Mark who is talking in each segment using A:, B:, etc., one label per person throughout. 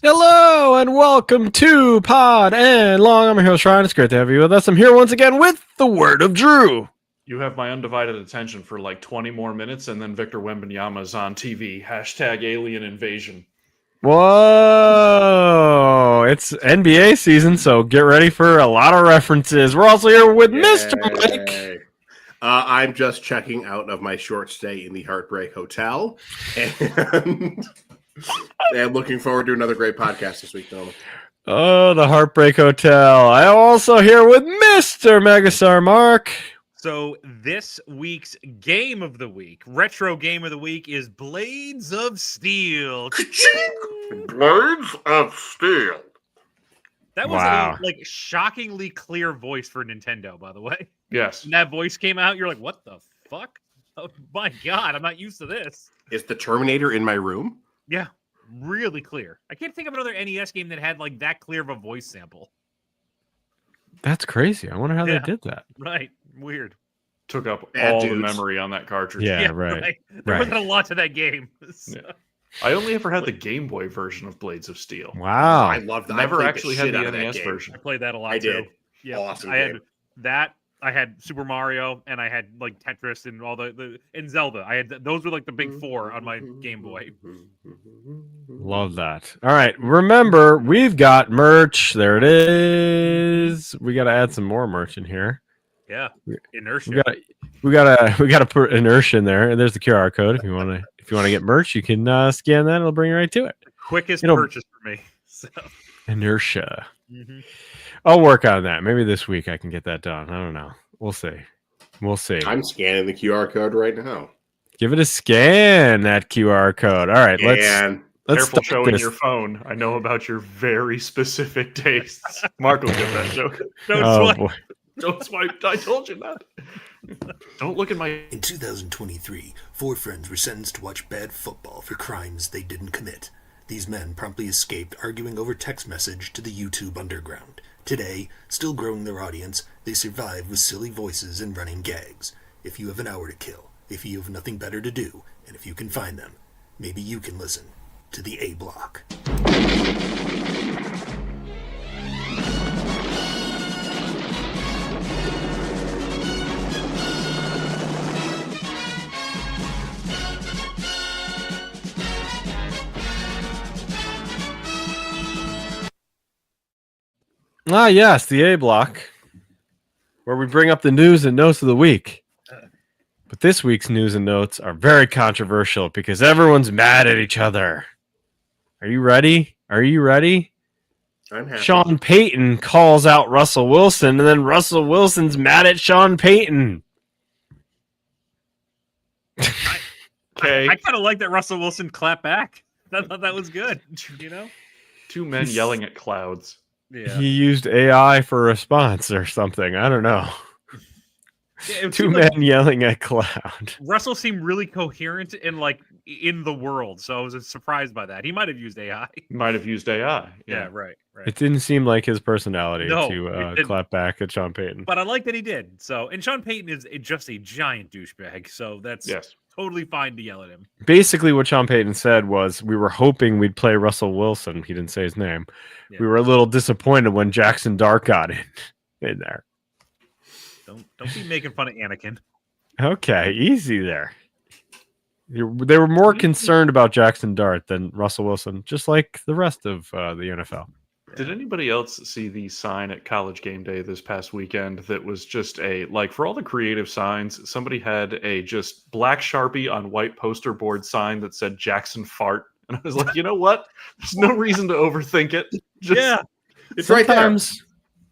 A: Hello and welcome to Pod and Long. I'm your host Ryan. It's great to have you with us. I'm here once again with the Word of Drew.
B: You have my undivided attention for like 20 more minutes, and then Victor Wembanyama's on TV. Hashtag alien invasion.
A: Whoa! It's NBA season, so get ready for a lot of references. We're also here with Mr. Mike.
C: I'm just checking out of my short stay in the Heartbreak Hotel, and looking forward to another great podcast this week, gentlemen.
A: Oh, the Heartbreak Hotel. I'm also here with Mr. Megastar Mark.
D: So this week's game of the week, retro game of the week, is Blades of Steel.
C: Blades of Steel.
D: That was
A: Wow.
D: a shockingly clear voice for Nintendo, by the way.
B: Yes.
D: When that voice came out, you're like, what the fuck? Oh my god, I'm not used to this.
C: Is the Terminator in my room?
D: Yeah, really clear. I can't think of another NES game that had like that clear of a voice sample.
A: That's crazy. I wonder how
D: Yeah.
A: they did that.
D: Right. Weird.
B: Took up
C: Bad
B: all the
C: dudes.
B: memory on that cartridge.
A: Yeah, right.
D: There
A: Right.
D: wasn't a lot to that game. So-
B: Yeah. I only ever had the Game Boy version of Blades of Steel.
A: Wow.
C: I love that.
B: Never
C: I played
B: actually
C: the
B: had
C: shit
B: the
C: out of that
B: NES
C: game.
B: version.
D: I played that a lot
C: I
D: too.
C: did.
D: Yeah,
C: Awesome
D: I had
C: game.
D: that. I had Super Mario, and I had like Tetris and all and Zelda. I had those were like the big four on my Game Boy.
A: Love that. All right. Remember, we've got merch. There it is. We got to add some more merch in here.
D: Yeah, inertia.
A: We gotta put inertia in there. And there's the QR code. If you want to get merch, you can scan that. It'll bring you right to it.
D: Quickest
A: It'll-
D: purchase for me. So,
A: Inertia.
D: mhm.
A: I'll work on that. Maybe this week I can get that done. I don't know. We'll see. We'll see.
C: I'm scanning the QR code right now.
A: Give it a scan. That QR code. All right. Let's
C: And
A: let's
B: Careful
A: start
B: showing
A: this.
B: your phone. I know about your very specific tastes. Mark will get that joke.
D: Don't
A: Oh
D: swipe.
A: boy.
B: Don't swipe. I told you not. Don't look at my.
E: In 2023, 4 friends were sentenced to watch bad football for crimes they didn't commit. These men promptly escaped, arguing over text message to the YouTube underground. Today, still growing their audience, they survive with silly voices and running gags. If you have an hour to kill, if you have nothing better to do, and if you can find them, maybe you can listen to the A Block.
A: Ah, yes, the A block, where we bring up the news and notes of the week. But this week's news and notes are very controversial because everyone's mad at each other. Are you ready? Are you ready?
C: I'm happy.
A: Sean Payton calls out Russell Wilson, and then Russell Wilson's mad at Sean Payton.
B: Okay.
D: I kind of like that Russell Wilson clapped back. I thought that was good. You know?
B: Two men yelling at clouds.
D: Yeah.
A: He used AI for response or something. I don't know.
D: Yeah, it
A: Two
D: seemed
A: men
D: like
A: yelling at cloud.
D: Russell seemed really coherent and like in the world, so I was surprised by that. He might have used AI.
B: Might have used AI.
D: Yeah, right.
A: It didn't seem like his personality
D: No, it
A: to
D: didn't.
A: clap back at Sean Payton.
D: But I like that he did. So, and Sean Payton is just a giant douchebag, so that's
B: Yes.
D: totally fine to yell at him.
A: Basically, what Sean Payton said was, we were hoping we'd play Russell Wilson. He didn't say his name.
D: Yeah.
A: We were a little disappointed when Jackson Dart got in there.
D: Don't be making fun of Anakin.
A: Okay, easy there. They were more concerned about Jackson Dart than Russell Wilson, just like the rest of the NFL.
B: Did anybody else see the sign at College Game Day this past weekend that was just for all the creative signs, somebody had a just black Sharpie on white poster board sign that said Jackson Fart. And I was like, you know what? There's no reason to overthink it. Just,
D: Yeah.
C: It's right there.
A: Sometimes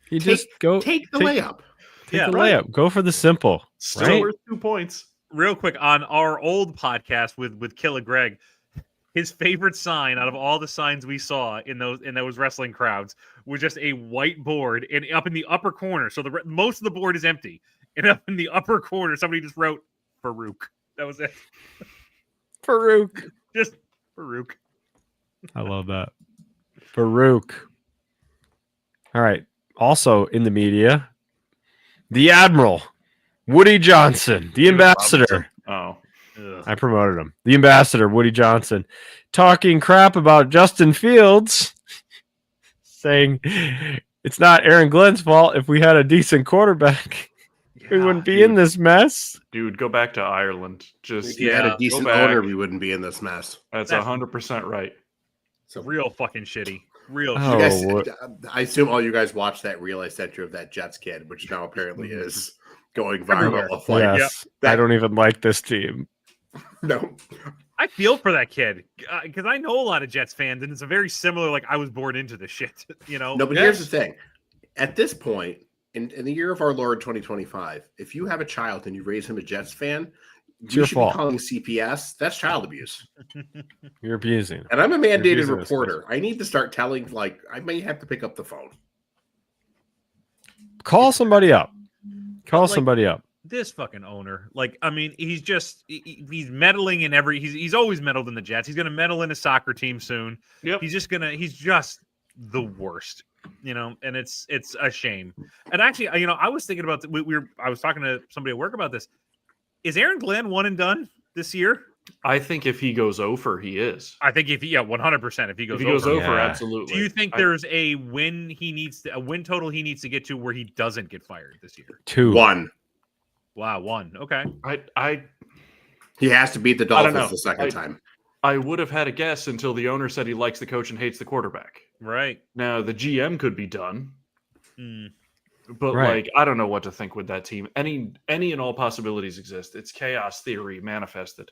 A: you just go
C: Take the
A: take-
C: layup.
A: take
D: Yeah,
A: the
B: right.
A: layup. Go for the simple.
B: Still
A: Right?
B: worth 2 points.
D: Real quick, on our old podcast with Killa Greg, his favorite sign out of all the signs we saw in those wrestling crowds was just a white board, and up in the upper corner, so most of the board is empty, and up in the upper corner, somebody just wrote Farouk. That was it.
A: Farouk.
D: Just Farouk.
A: I love that. Farouk. All right. Also in the media, the Admiral, Woody Johnson, the ambassador.
B: Oh.
D: Ugh.
A: I promoted him. The ambassador, Woody Johnson, talking crap about Justin Fields saying it's not Aaron Glenn's fault. If we had a decent quarterback, we wouldn't be in this mess.
B: Dude, go back to Ireland. Just
C: If you had a
D: Yeah,
C: decent
B: go back.
C: owner, we wouldn't be in this mess.
B: That's
D: That's-
B: 100% right.
C: So
D: Real fucking shitty. Real
A: Oh,
C: you
D: shitty.
C: guys, I assume all you guys watched that reel I sent you of that Jets kid, which now apparently is going
D: Everywhere.
C: viral. Of like,
A: Yes,
C: that-
A: I don't even like this team.
C: no,
D: I feel for that kid because I know a lot of Jets fans, and it's a very similar. Like I was born into the shit, you know.
C: no. But here's the thing: at this point, in the year of our Lord 2025, if you have a child and you raise him a Jets fan,
A: It's
C: you
A: your
C: should
A: fault.
C: be calling CPS. That's child abuse.
A: You're abusing.
C: And I'm a mandated
A: abusing this
C: reporter. I need to start telling. Like, I may have to pick up the phone.
A: Call somebody up. Call
D: Like-
A: somebody up.
D: This fucking owner, like, I mean, he's just he's meddling in he's always meddled in the Jets. He's gonna meddle in a soccer team soon.
B: Yep.
D: He's just the worst, you know, and it's a shame. And actually, you know, I was thinking about I was talking to somebody at work about this. Is Aaron Glenn one and done this year?
B: I think if he goes over, he is.
D: I think 100% if he goes
B: If he goes
D: over.
B: over,
A: Yeah.
B: absolutely.
D: Do you think
B: I-
D: there's a win total he needs to get to where he doesn't get fired this year?
A: 2.
C: One.
D: Wow, one. Okay.
C: He has to beat the
B: I don't
C: Dolphins
B: know.
C: the second time.
B: I would have had a guess until the owner said he likes the coach and hates the quarterback.
D: Right.
B: Now the GM could be done,
D: Mm.
B: but
A: Right.
B: like I don't know what to think with that team. Any and all possibilities exist. It's chaos theory manifested.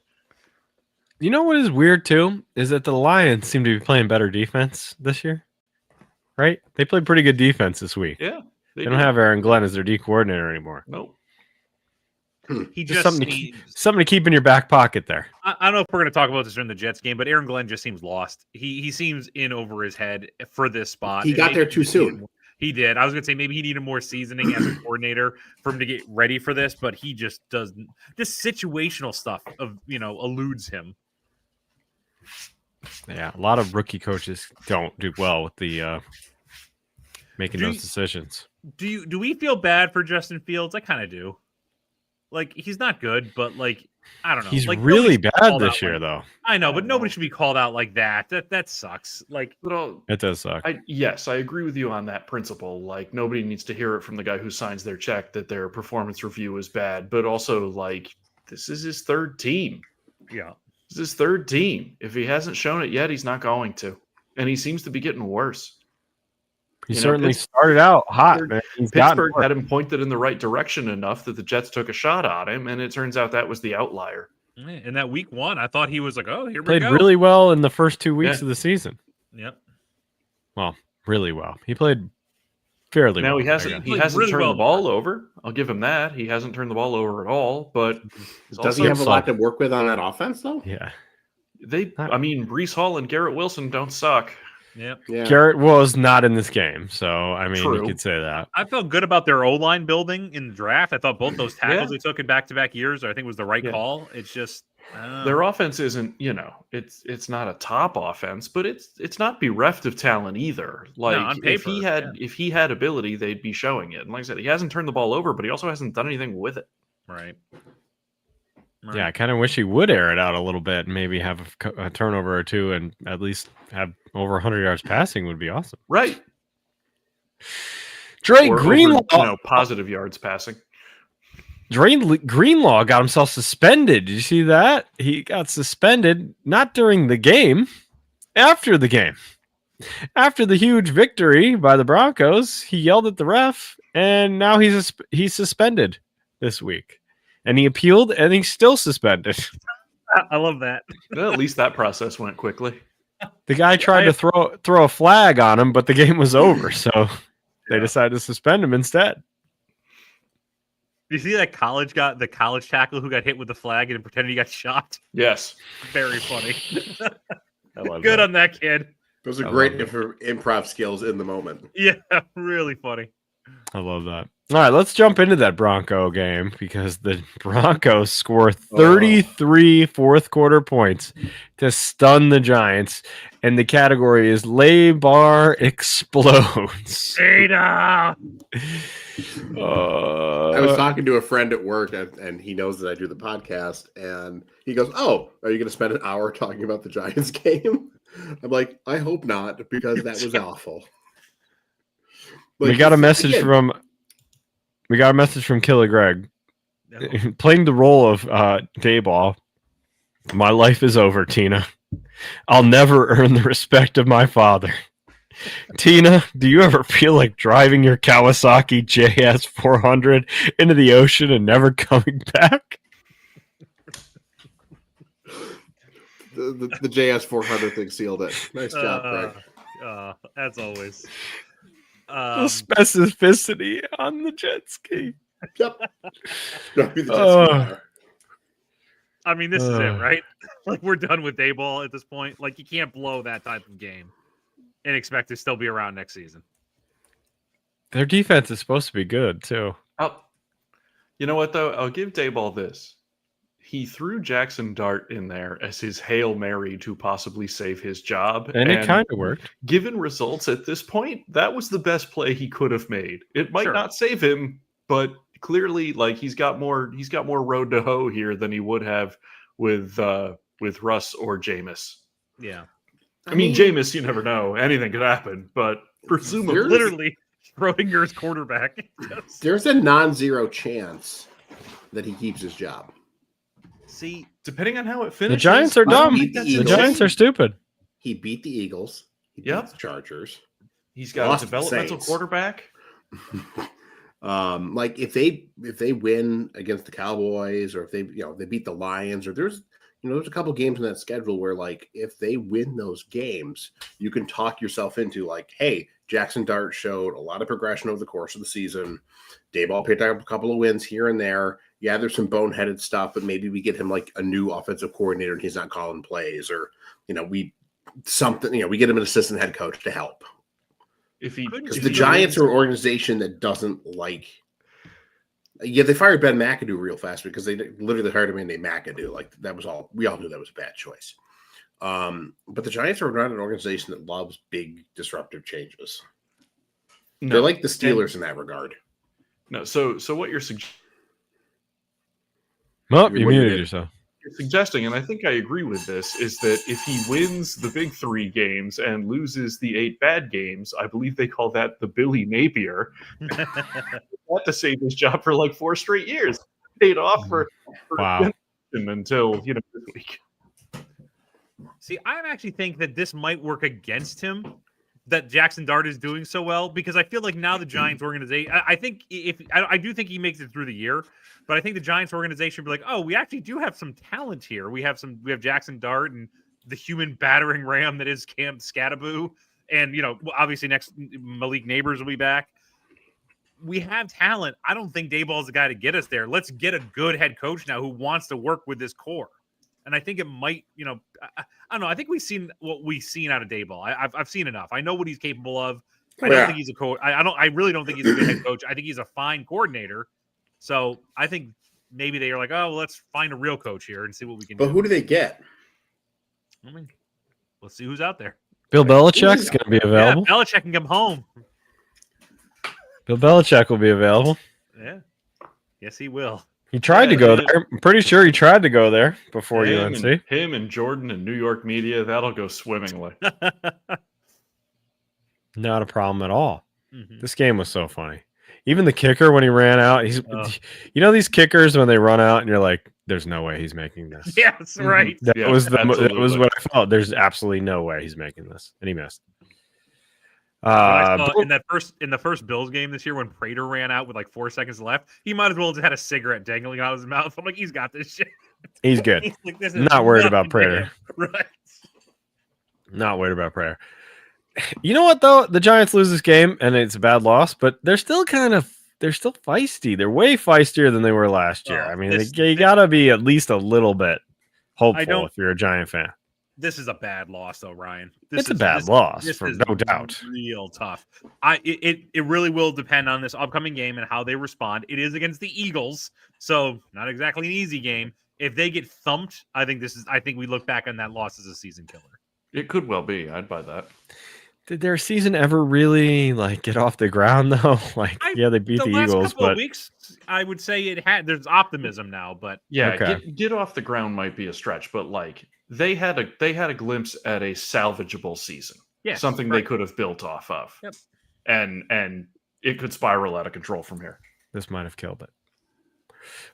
A: You know what is weird too is that the Lions seem to be playing better defense this year, right? They played pretty good defense this week.
B: Yeah,
A: They don't have Aaron Glenn as their D coordinator anymore.
B: Nope.
D: He
A: Just
D: just
A: something to
D: needs.
A: Something to keep in your back pocket there.
D: I don't know if we're going to talk about this during the Jets game, but Aaron Glenn just seems lost. He seems in over his head for this spot.
C: He
D: And
C: got
D: maybe
C: there too
D: he
C: soon.
D: needed more- He did. I was going to say maybe he needed more seasoning as a coordinator for him to get ready for this, but he just doesn't. This situational stuff eludes him.
A: Yeah, a lot of rookie coaches don't do well with the making
D: Do
A: those
D: you-
A: decisions.
D: Do we feel bad for Justin Fields? I kind of do. Like he's not good, but like I don't know.
A: He's
D: like,
A: really
D: nobody should be
A: bad
D: called
A: this
D: out
A: year,
D: like-
A: though.
D: I know,
B: I
D: but
B: don't
D: nobody
B: know.
D: should be called out like that. That sucks. Like
B: But
A: It does suck.
B: yes, I agree with you on that principle. Like nobody needs to hear it from the guy who signs their check that their performance review is bad. But also, like this is his third team.
D: yeah.
B: This is his third team. If he hasn't shown it yet, he's not going to, and he seems to be getting worse.
A: He
B: you know,
A: certainly
B: Pitts-
A: started out hot.
B: Pittsburgh-
A: Man. He's gotten
B: Pittsburgh
A: worse.
B: had him pointed in the right direction enough that the Jets took a shot on him, and it turns out that was the outlier.
D: In that week one, I thought he was like, oh, here we
A: Played
D: go.
A: really well in the first 2 weeks
B: Yeah.
A: of the season.
D: Yep.
A: Well, really well. He played fairly
B: Now
A: well.
B: he
A: I
B: hasn't
A: guess.
B: he
D: Played
B: hasn't
D: really
B: turned
D: well.
B: the ball over. I'll give him that. He hasn't turned the ball over at all. But
C: Does
B: also
C: he have a lot
A: solid.
C: to work with on that offense, though?
A: Yeah.
B: I mean, Brees Hall and Garrett Wilson don't suck.
D: Yep.
C: Yeah.
A: Garrett was not in this game, so I mean,
B: True.
A: you could say that.
D: I felt good about their O line building in the draft. I thought both those tackles
B: Yeah.
D: they took in back to back years, I think was the right
B: Yeah.
D: call. It's just I don't know.
B: Their offense isn't, it's not a top offense, but it's not bereft of talent either. Like
D: on
B: if he
D: paper,
B: had
D: yeah.
B: if he had ability, they'd be showing it. And like I said, he hasn't turned the ball over, but he also hasn't done anything with it.
D: right.
A: Yeah, I kind of wish he would air it out a little bit and maybe have a turnover or two and at least have over 100 yards passing would be awesome.
B: Right.
A: Dre
B: Or
A: Greenlaw,
B: over, positive yards passing.
A: Greenlaw got himself suspended. Did you see that? He got suspended not during the game, after the game. After the huge victory by the Broncos, he yelled at the ref, and now he's suspended this week. And he appealed, and he's still suspended.
D: I love that.
B: Well, at least that process went quickly.
A: The guy tried to throw a flag on him, but the game was over, so they
D: Yeah.
A: decided to suspend him instead.
D: You see that the college tackle who got hit with the flag and pretended he got shot?
B: Yes.
D: Very funny.
A: I love
D: Good
A: that.
D: on that kid.
C: Those are
A: I
C: great
A: love
C: improv skills in the moment.
D: Yeah, really funny.
A: I love that. All right, let's jump into that Bronco game because the Broncos score 33 fourth quarter points to stun the Giants, and the category is lay bar explodes.
D: Ada!
C: I was talking to a friend at work, and he knows that I do the podcast, and he goes, "Oh, are you going to spend an hour talking about the Giants game?" I'm like, "I hope not, because that was awful."
A: We got a message
C: again,
A: from Killer Greg
D: No.
A: playing the role of Dayball. My life is over, Tina. I'll never earn the respect of my father. Tina, do you ever feel like driving your Kawasaki JS 400 into the ocean and never coming back?
C: the JS 400 thing sealed it. Nice job, Craig.
D: As always.
A: The specificity on the jet ski.
C: Yep. Don't be the jet
A: Oh.
C: ski car.
D: I mean, this is it, right? Like, we're done with Dayball at this point. Like, you can't blow that type of game and expect to still be around next season.
A: Their defense is supposed to be good, too.
B: You know what, though? I'll give Dayball this. He threw Jackson Dart in there as his Hail Mary to possibly save his job.
A: And it kind of worked.
B: Given results at this point, that was the best play he could have made. It might
D: Sure.
B: not save him, but clearly, like, he's got more road to hoe here than he would have with Russ or Jameis.
D: Yeah.
B: I mean, Jameis, you never know. Anything could happen, but presumably,
C: There's-
D: Literally, Schrodinger's quarterback.
C: there's a non-zero chance that he keeps his job.
D: See,
B: depending on how it
A: The
B: finishes,
A: Giants are
C: Must
A: dumb.
C: beat the
A: The
C: Eagles.
A: Giants are stupid.
C: He beat the Eagles. He beat
B: Yep.
C: the Chargers.
B: He's got
C: Lost
B: a
C: to the
B: developmental
C: Saints.
B: quarterback.
C: Like if they win against the Cowboys, or if they they beat the Lions, or there's a couple games in that schedule where, like, if they win those games, you can talk yourself into, like, hey, Jackson Dart showed a lot of progression over the course of the season. Dayball picked up a couple of wins here and there. Yeah, there's some boneheaded stuff, but maybe we get him like a new offensive coordinator and he's not calling plays, or we get him an assistant head coach to help.
B: If he,
C: Because
B: if
C: the
B: he
C: Giants
B: wins-
C: are an organization that doesn't like. Yeah, they fired Ben McAdoo real fast because they literally hired him and they McAdoo. Like, that was all. We all knew that was a bad choice. But the Giants are not an organization that loves big disruptive changes.
B: No.
C: They're like the Steelers in that regard.
B: No, so what you're
A: Well,
C: What
A: you
C: you
A: muted
C: did.
A: yourself.
B: suggesting, and I think I agree with this, is that if he wins the big 3 games and loses the 8 bad games, I believe they call that the Billy Napier. Had to save his job for like 4 straight years. Paid off for
A: Wow.
B: until this week.
D: See, I actually think that this might work against him, that Jackson Dart is doing so well, because I feel like now the Giants organization, I think I do think he makes it through the year, but I think the Giants organization will be like, oh, we actually do have some talent here. We have Jackson Dart and the human battering ram that is Cam Scattaboo, and obviously next Malik Neighbors will be back. We have talent. I don't think Dayball is the guy to get us there. Let's get a good head coach now who wants to work with this core. And I think it might, I don't know. I think we've seen what we've seen out of Dayball. I've seen enough. I know what he's capable of. I don't think he's a coach. I really don't think he's a good head coach. I think he's a fine coordinator. So I think maybe they are like, oh, well, let's find a real coach here and see what we can
C: But
D: do.
C: who do they get?
D: I mean, let's see who's out there.
A: Bill Belichick's going to be available.
D: Yeah, Belichick can come home.
A: Bill Belichick will be available.
D: Yeah. Yes, he will.
A: He tried to go there. I'm pretty sure he tried to go there before
B: Him
A: UNC.
B: and Jordan and New York media, that'll go swimmingly.
A: Not a problem at all.
D: Mhm.
A: This game was so funny. Even the kicker when he ran out,
D: Oh.
A: these kickers when they run out and you're like, there's no way he's making this.
D: Yes, right.
A: That
B: Yeah,
A: was that was
B: absolutely.
A: what I felt. There's absolutely no way he's making this, and he missed.
D: When I saw
A: Bill-
D: in the first Bills game this year when Prater ran out with like 4 seconds left, he might as well have had a cigarette dangling out of his mouth. I'm like, he's got this shit.
A: he's good.
D: He's like, this is
A: Not worried about
D: nothing,
A: Prater.
D: man. Right.
A: Not worried about prayer. You know what though? The Giants lose this game, and it's a bad loss, but they're still feisty. They're way feistier than they were last year.
D: Oh,
A: I mean,
D: this-
A: you gotta be at least a little bit hopeful
D: don't-
A: if you're a Giant fan.
D: This is a bad loss, though, Ryan.
A: It's a bad loss,
D: this
A: for
D: is
A: no doubt.
D: Real tough. It really will depend on this upcoming game and how they respond. It is against the Eagles, so not exactly an easy game. If they get thumped, I think we look back on that loss as a season killer.
B: It could well be. I'd buy that.
A: Did their season ever really get off the ground though? They beat the
D: last
A: Eagles,
D: couple of
A: but
D: weeks, I would say it had. There's optimism now, but
B: Yeah,
A: Okay.
B: get off the ground might be a stretch, but they had a glimpse at a salvageable season.
D: yeah,
B: Something they could have built off of.
D: Yep.
B: And it could spiral out of control from here.
A: This might have killed it.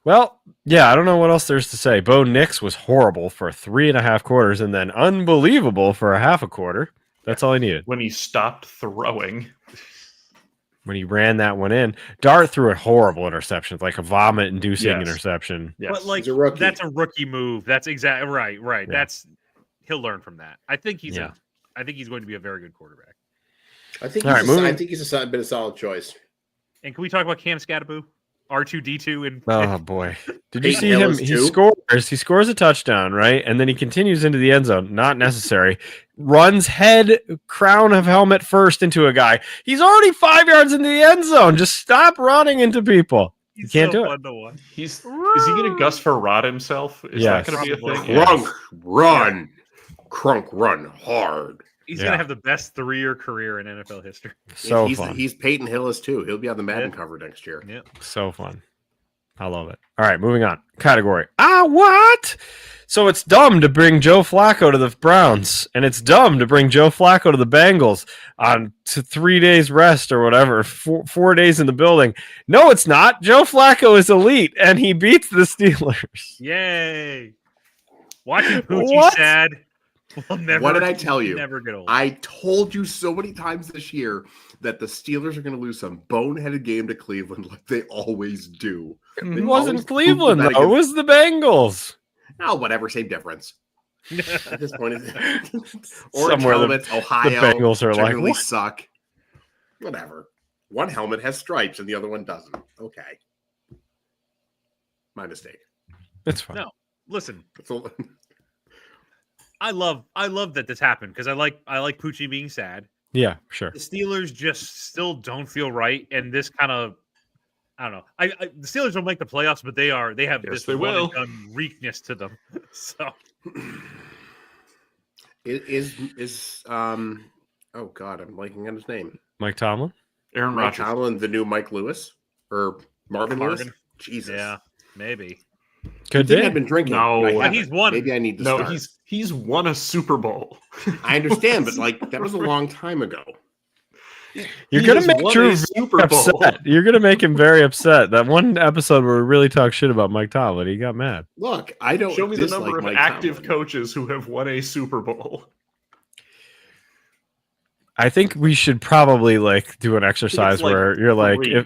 A: Well, yeah, I don't know what else there's to say. Bo Nix was horrible for 3.5 quarters and then unbelievable for a half a quarter. That's all he needed.
B: When he stopped throwing,
A: When he ran that one in, Dart threw a horrible interception, like a vomit-inducing
B: Yes.
A: interception.
B: yes.
D: But like
C: He's a rookie.
D: that's a rookie move. That's exactly right.
A: Yeah.
D: That's he'll learn from that. I think he's
A: Yeah.
D: I think he's going to be a very good quarterback.
C: I think
A: All right,
C: he's, I
A: moving-
C: think he's been a solid choice.
D: And can we talk about Cam Scattaboo? R2D2 and
A: Oh boy! Did you
C: Peyton
A: see him?
C: Hillis,
A: He
C: too?
A: scores a touchdown, right? And then he continues into the end zone. Not necessary. Runs head, crown of helmet first into a guy. He's already 5 yards into the end zone. Just stop running into people.
D: he's
A: can't
D: so
A: do it.
D: fun to watch.
B: is he going to Gus Farad himself? Is
A: Yes.
B: that going to be a
D: Probably.
B: thing?
C: Crunk, run. Crunk, run hard.
D: He's
A: Yeah.
D: gonna have the best 3-year career in NFL history.
A: So
C: he's,
A: fun.
C: He's Peyton Hillis too. He'll be on the Madden
D: Yeah.
C: cover next year.
D: Yeah.
A: So fun. I love it. All right, moving on. Category. What? So it's dumb to bring Joe Flacco to the Browns, and it's dumb to bring Joe Flacco to the Bengals on to 3 days rest or whatever, 4 days in the building. No, it's not. Joe Flacco is elite, and he beats the Steelers.
D: Yay! Watching Poochie
A: What?
D: sad will never.
C: What did I tell you?
D: Never get old.
C: I told you so many times this year that the Steelers are going to lose some boneheaded game to Cleveland like they always do.
A: It
C: They
A: wasn't
C: always
A: Cleveland,
C: prove
A: though.
C: that
A: It was the Bengals.
C: Oh, whatever, same difference. At this point, orange
A: Somewhere the-
C: helmets, Ohio.
A: the Bengals are like,
C: generally
A: "What?"
C: suck. Whatever. One helmet has stripes and the other one doesn't. Okay, my mistake.
A: It's fine.
D: No. Listen,
C: So-
D: I love that this happened because I like Poochie being sad.
A: Yeah, sure.
D: The Steelers just still don't feel right, and this kind of I don't know. The Steelers don't make the playoffs, but they have
B: Yes,
D: this
B: they
D: one
B: will.
D: and done weakness to them. So
C: is oh god, I'm blanking on his name.
A: Mike Tomlin?
B: Aaron
C: Mike
B: Rodgers.
C: Tomlin, the new Mike Lewis or Marvin Lewis?
D: Marvin.
C: Jesus.
D: yeah, maybe.
A: Could
C: I think
A: be.
C: I've been drinking.
B: No.
C: and I
B: But
C: haven't.
D: he's won.
C: Maybe I need to
B: No,
C: start.
B: he's won a Super Bowl.
C: I understand, but like that was a long time ago.
A: You're
B: He
A: gonna
B: has
A: make
B: won
A: Drew
B: a Super Bowl.
A: upset. You're gonna make him very upset. That one episode where we really talk shit about Mike Tomlin, he got mad.
C: Look, I don't
B: Show me the
C: dislike
B: number of
C: Mike
B: active
C: Tomlin.
B: coaches who have won a Super Bowl.
A: I think we should probably like do an exercise
B: like
A: where you're like,
B: three.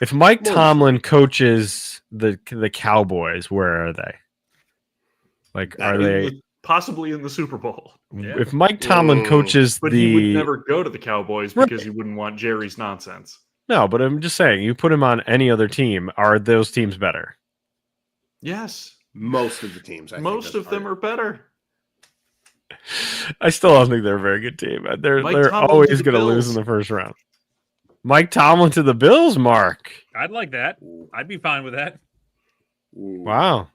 A: if Mike
C: Well,
A: Tomlin coaches the Cowboys, where are they? Like, are they?
B: Possibly in the Super Bowl?
D: Yeah.
A: If Mike Tomlin coaches
B: But he would
A: the
B: never go to the Cowboys
A: Right.
B: because he wouldn't want Jerry's nonsense.
A: no, but I'm just saying, you put him on any other team, are those teams better?
B: Yes,
C: Most of the teams. I think,
B: most of them are better.
A: I still don't think they're a very good team. They're
B: Mike
A: they're
B: Tomlin to
A: always
B: the
A: going to lose
B: Bills.
A: in the first round. Mike Tomlin to the Bills, Mark.
D: I'd like that. I'd be fine with that.
A: Wow.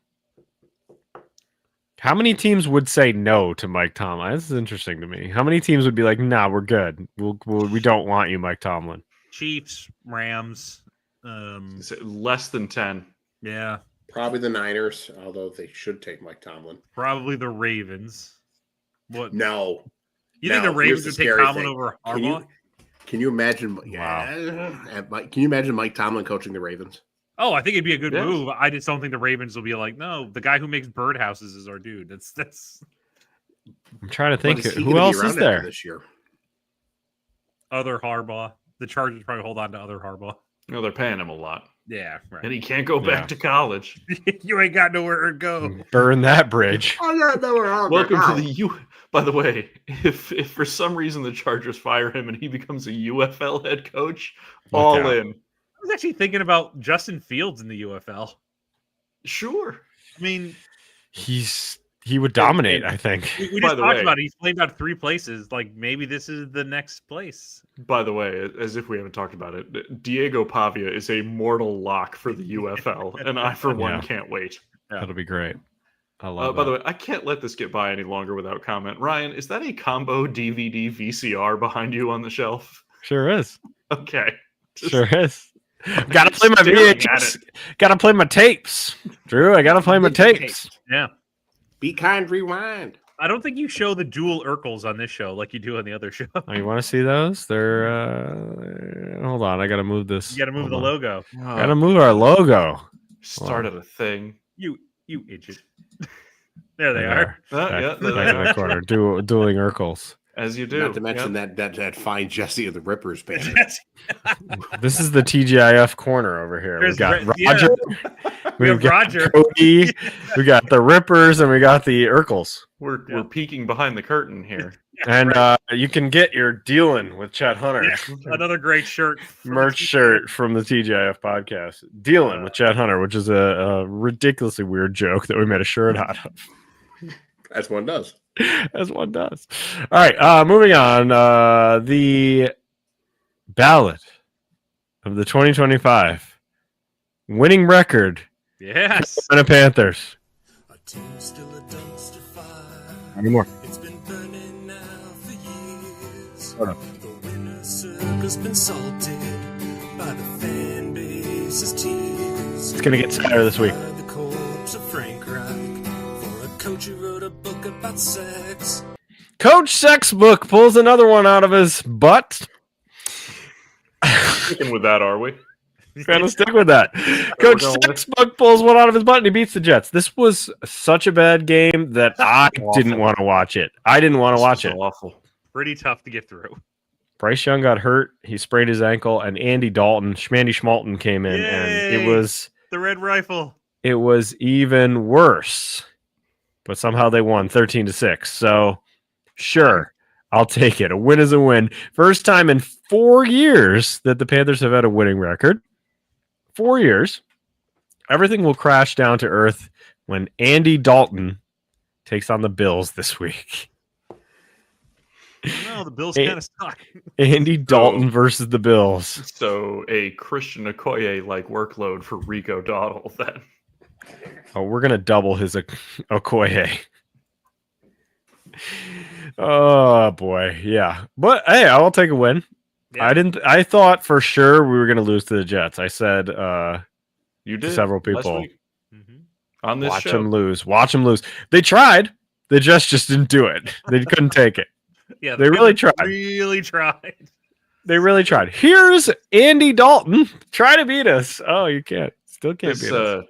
A: How many teams would say no to Mike Tomlin? This is interesting to me. How many teams would be like, "Nah, we're good. We don't want you, Mike Tomlin."
D: Chiefs, Rams.
B: Is it less than 10?
D: Yeah,
C: Probably the Niners, although they should take Mike Tomlin.
D: probably the Ravens. What?
C: No.
D: You think
C: No,
D: the Ravens
C: here's
D: would
C: the
D: take
C: scary
D: Tomlin
C: thing.
D: over
C: Can
D: Harbaugh?
C: can you imagine?
A: Wow.
C: Yeah, can you imagine Mike Tomlin coaching the Ravens?
D: Oh, I think it'd be a good
B: Yes.
D: move. I just don't think the Ravens will be like, no, the guy who makes birdhouses is our dude. That's
A: I'm trying to think.
C: But is he
A: Who
C: gonna be
A: else
C: around
A: is
C: after
A: there?
C: this year?
D: other Harbaugh. The Chargers probably hold on to other Harbaugh.
B: No, they're paying him a lot,
D: Yeah,
B: and
D: right.
B: he can't go
A: Yeah.
B: back to college.
D: You ain't got nowhere to go.
A: Burn that bridge.
C: Oh yeah, they were out.
B: Welcome to the U. By the way, if for some reason the Chargers fire him and he becomes a UFL head coach,
A: Look
B: all
A: out.
B: in.
D: I was actually thinking about Justin Fields in the UFL.
B: Sure.
D: I mean,
A: He would dominate. I think.
D: we
B: By
D: just
B: the
D: talked
B: way-
D: about it. He's played about 3 places. Like maybe this is the next place.
B: By the way, as if we haven't talked about it, Diego Pavia is a mortal lock for the UFL, and I, for one,
A: Yeah.
B: can't wait.
A: That'll be great. I love.
B: By the way, I can't let this get by any longer without comment. Ryan, is that a combo DVD VCR behind you on the shelf?
A: sure is.
B: Okay. Just
A: Sure is. Gotta play my
B: staring at
A: VHS.
B: it.
A: Gotta play my tapes, Drew. I gotta play my tapes.
D: Yeah.
C: Be kind, rewind.
D: I don't think you show the dual Urkels on this show like you do on the other show.
A: Oh, you want to see those? They're hold on, I gotta move this.
D: You got to move
A: Hold
D: the
A: on.
D: logo.
A: Gotta move our logo.
B: Started a thing.
D: You idiot. There they are.
A: Back,
B: Yeah, there
A: back
B: they
A: in
B: are.
A: the corner. Dueling Urkels.
B: As you do.
C: Not to mention
B: Yep.
C: that fine Jesse of the Rippers band.
A: This is the TGIF corner over here.
D: There's
A: We've got
D: Red- yeah.
A: Roger.
D: We have
A: We've got
D: Roger.
A: Cody. We got the Rippers, and we got the Urkels.
B: We're peeking behind the curtain here.
A: And you can get your Dealing with Chet Hunter
D: Another great shirt. from
A: merch
D: the-
A: shirt from the TGIF podcast. Dealing with Chet Hunter, which is a ridiculously weird joke that we made a shirt out of.
C: As one does.
A: As one does. All right, moving on. The ballot of the 2025 winning record,
D: Yes.
A: Carolina Panthers.
E: A team still a dumpster fire.
A: Any more?
E: It's been burning now for years.
A: Hold on.
E: The winner's circle's been salted by the fan base's tears.
A: It's gonna get sadder this week.
E: By the corpse of Frank Reich for a coach who wrote a book about sex.
A: Coach Sexbook pulls another one out of his butt.
B: Sticking with that, are we?
A: Gotta stick with that. Coach
B: going with.
A: Sexbook pulls one out of his butt and he beats the Jets. This was such a bad game that I didn't want to watch it. I didn't want to watch it.
B: Awful.
D: Pretty tough to get through.
A: Bryce Young got hurt. He sprained his ankle, and Andy Dalton, Schmandy Schmalton, came in, and
D: Yay!
A: it
D: The red rifle.
A: was even worse. But somehow they won 13-6. So sure, I'll take it. A win is a win. First time in 4 years that the Panthers have had a winning record. 4 years. Everything will crash down to earth when Andy Dalton takes on the Bills this week.
D: No, the Bills
A: Hey.
D: kind of suck.
A: Andy Dalton versus the Bills.
B: So a Christian Okoye-like workload for Rico Dowdle then.
A: Oh, we're gonna double his Okoye. Oh boy, yeah. But hey, I'll take a win.
D: Yeah.
A: I thought for sure we were gonna lose to the Jets. I said
B: You
A: to
B: did
A: several
B: last
A: people,
B: week
D: Mhm.
B: on this
A: watch
B: show.
A: them lose. Watch them lose. They tried. The Jets just didn't do it. They couldn't take it.
D: Yeah,
A: They really
D: Panthers
A: tried.
D: Really tried.
A: They really tried. Here's Andy Dalton. Try to beat us. Oh, you can't. Still can't
B: This,
A: beat us.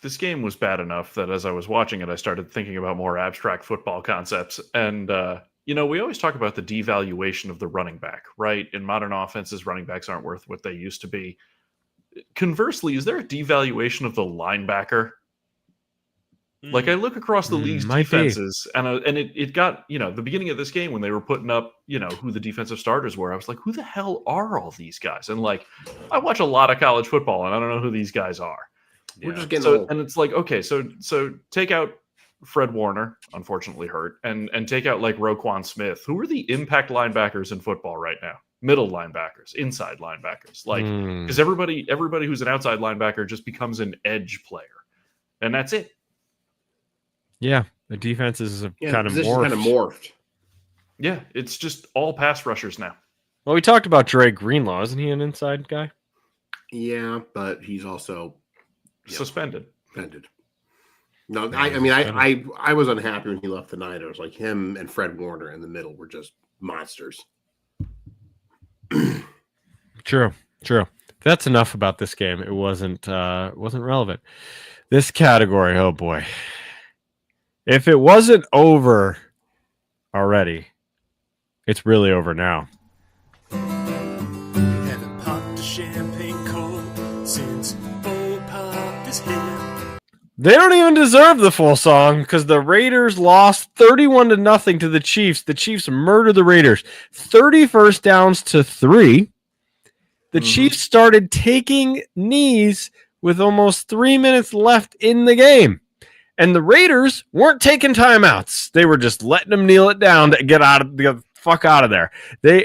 B: this game was bad enough that as I was watching it, I started thinking about more abstract football concepts. And, we always talk about the devaluation of the running back, right? In modern offenses, running backs aren't worth what they used to be. Conversely, is there a devaluation of the linebacker? Like I look across the league's
A: might be.
B: defenses, and it got the beginning of this game when they were putting up who the defensive starters were. I was like, who the hell are all these guys? And like, I watch a lot of college football, and I don't know who these guys are.
C: We're just getting
B: So
C: old.
B: and it's like, okay, so take out Fred Warner, unfortunately hurt, and take out like Roquan Smith. Who are the impact linebackers in football right now? Middle linebackers, inside linebackers, like because everybody who's an outside linebacker just becomes an edge player, and that's it.
A: Yeah, the defense is
C: Yeah,
A: kind
C: the
A: of
C: position's
A: morphed.
C: kind of morphed.
B: Yeah, it's just all pass rushers now.
A: Well, we talked about Dre Greenlaw. Isn't he an inside guy?
C: Yeah, but he's also
B: Suspended.
C: suspended. No, I was unhappy when he left the Niners. Like him and Fred Warner in the middle were just monsters.
A: True. That's enough about this game. It wasn't relevant. This category, oh boy. If it wasn't over already, it's really over now.
E: Haven't popped a champagne cold since Bo popped his head.
A: They don't even deserve the full song because the Raiders lost 31-0 to the Chiefs. The Chiefs murdered the Raiders. 30 first downs to 3. The Chiefs started taking knees with almost 3 minutes left in the game. And the Raiders weren't taking timeouts. They were just letting them kneel it down to get the fuck out of there.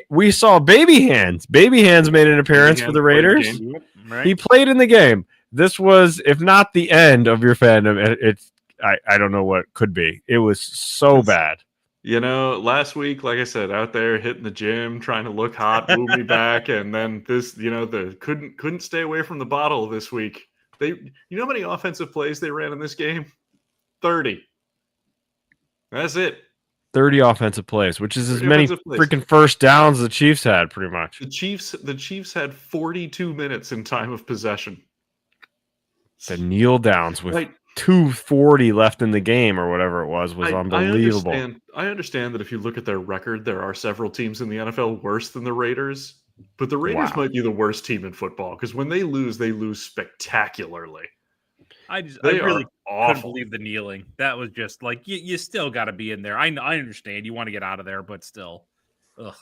A: We saw Baby Hands. Baby Hands made an appearance for the Raiders.
D: Right?
A: He played in the game. This was, if not the end of your fandom, I don't know what could be. It was so bad.
B: Last week, like I said, out there hitting the gym, trying to look hot, move me back, and then this, the couldn't stay away from the bottle this week. How many offensive plays they ran in this game? 30. That's it.
A: 30 offensive plays, which is as
B: 30
A: many
B: offensive plays.
A: freaking first downs the Chiefs had, pretty much.
B: The Chiefs had 42 minutes in time of possession.
A: The kneel downs with
B: Right.
A: 2:40 left in the game or whatever it was unbelievable.
B: I understand that if you look at their record, there are several teams in the NFL worse than the Raiders, but the Raiders
A: Wow.
B: might be the worst team in football because when they lose spectacularly.
D: I
B: They
D: really
B: are
D: couldn't
B: awful.
D: believe the kneeling. That was just like you still got to be in there. I understand you want to get out of there, but still, ugh.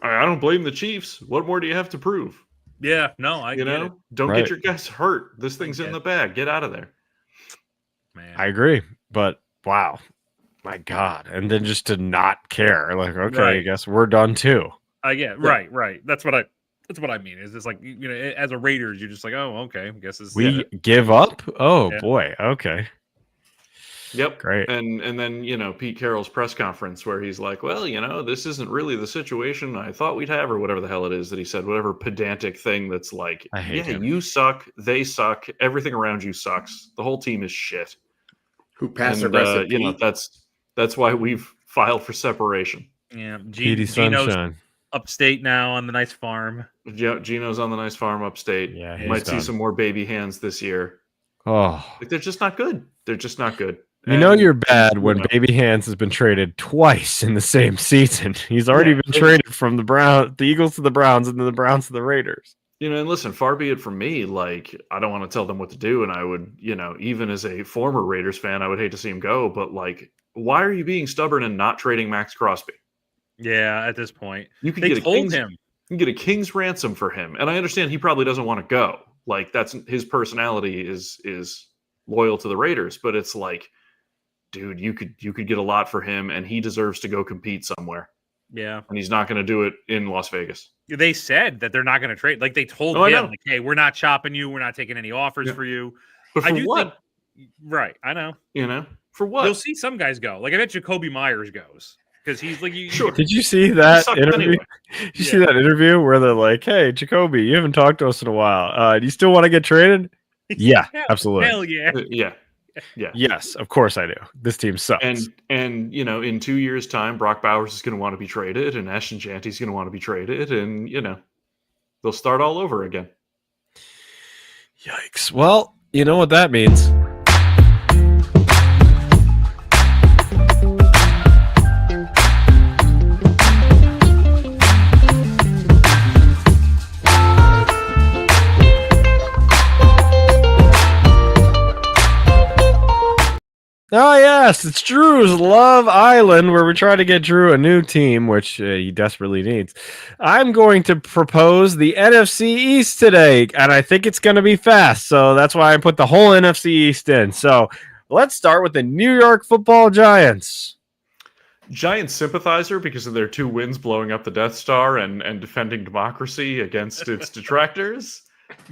B: I don't blame the Chiefs. What more do you have to prove?
D: Yeah, no, I
B: You
D: get it,
B: know, don't
A: Right.
B: get your guys hurt. This thing's in
D: get
B: the bag. Get out of there.
D: man.
A: I agree, but wow, my God! And then just to not care, like, okay, I
D: Right.
A: guess we're done too.
D: I get right. That's what I mean. Is it's like you know, as a Raiders, you're just like, oh, okay, I guess this.
A: We
D: is it.
A: give up. Oh
D: Yeah.
A: boy, okay,
B: Yep.
A: great.
B: And then, Pete Carroll's press conference where he's like, well, this isn't really the situation I thought we'd have, or whatever the hell it is that he said, whatever pedantic thing that's like,
A: I hate him.
B: you suck, they suck, everything around you sucks, the whole team is shit.
C: Who passed
B: And,
C: the rest of Pete?
B: that's why we've filed for separation.
D: Yeah,
A: Petey
D: Gino's
A: Sunshine.
D: upstate now on the nice farm.
B: Gino's on the nice farm upstate.
A: Yeah, he's
B: Might see
A: done.
B: some more baby hands this year.
A: Oh,
B: Like, they're just not good. They're just not good.
A: you know
B: And,
A: you're bad when
B: you know.
A: Baby Hands has been traded twice in the same season. He's already
B: Yeah,
A: been traded from the Eagles to the Browns, and then the Browns to the Raiders.
B: And listen, far be it from me, like, I don't want to tell them what to do. And I would, even as a former Raiders fan, I would hate to see him go. But, like, why are you being stubborn and not trading Max Crosby?
D: Yeah, at this point,
B: You could
D: they
B: get
D: told him.
B: you can get a king's ransom for him. And I understand he probably doesn't want to go. Like, that's his personality is loyal to the Raiders. But it's like, dude, you could get a lot for him, and he deserves to go compete somewhere.
D: Yeah,
B: And he's not going to do it in Las Vegas.
D: they said that they're not going to trade. Like they told
B: Oh, I
D: him,
B: know.
D: like, hey, we're not chopping you. We're not taking any offers
B: Yeah.
D: for you.
B: But for
D: I do
B: what?
D: think, right? I know.
B: For what?
D: You'll see some guys go. Like I bet Jacoby Myers goes because he's like,
B: Sure.
A: Did you see that
B: sucks
A: interview?
B: anyway.
A: Did you see that interview where they're like, "Hey, Jacoby, you haven't talked to us in a while. Do you still want to get traded?" Yeah, absolutely.
D: Hell yeah.
B: Yeah.
A: Yes, of course I do. This team sucks.
B: And in 2 years' time, Brock Bowers is going to want to be traded, and Ashton Janty's going to want to be traded, and they'll start all over again.
A: Yikes. Well, you know what that means. Oh, yes, it's Drew's Love Island, where we try to get Drew a new team, which he desperately needs. I'm going to propose the NFC East today, and I think it's going to be fast, so that's why I put the whole NFC East in. So let's start with the New York Football Giants.
B: Giant sympathizer because of their 2 wins blowing up the Death Star and defending democracy against its detractors.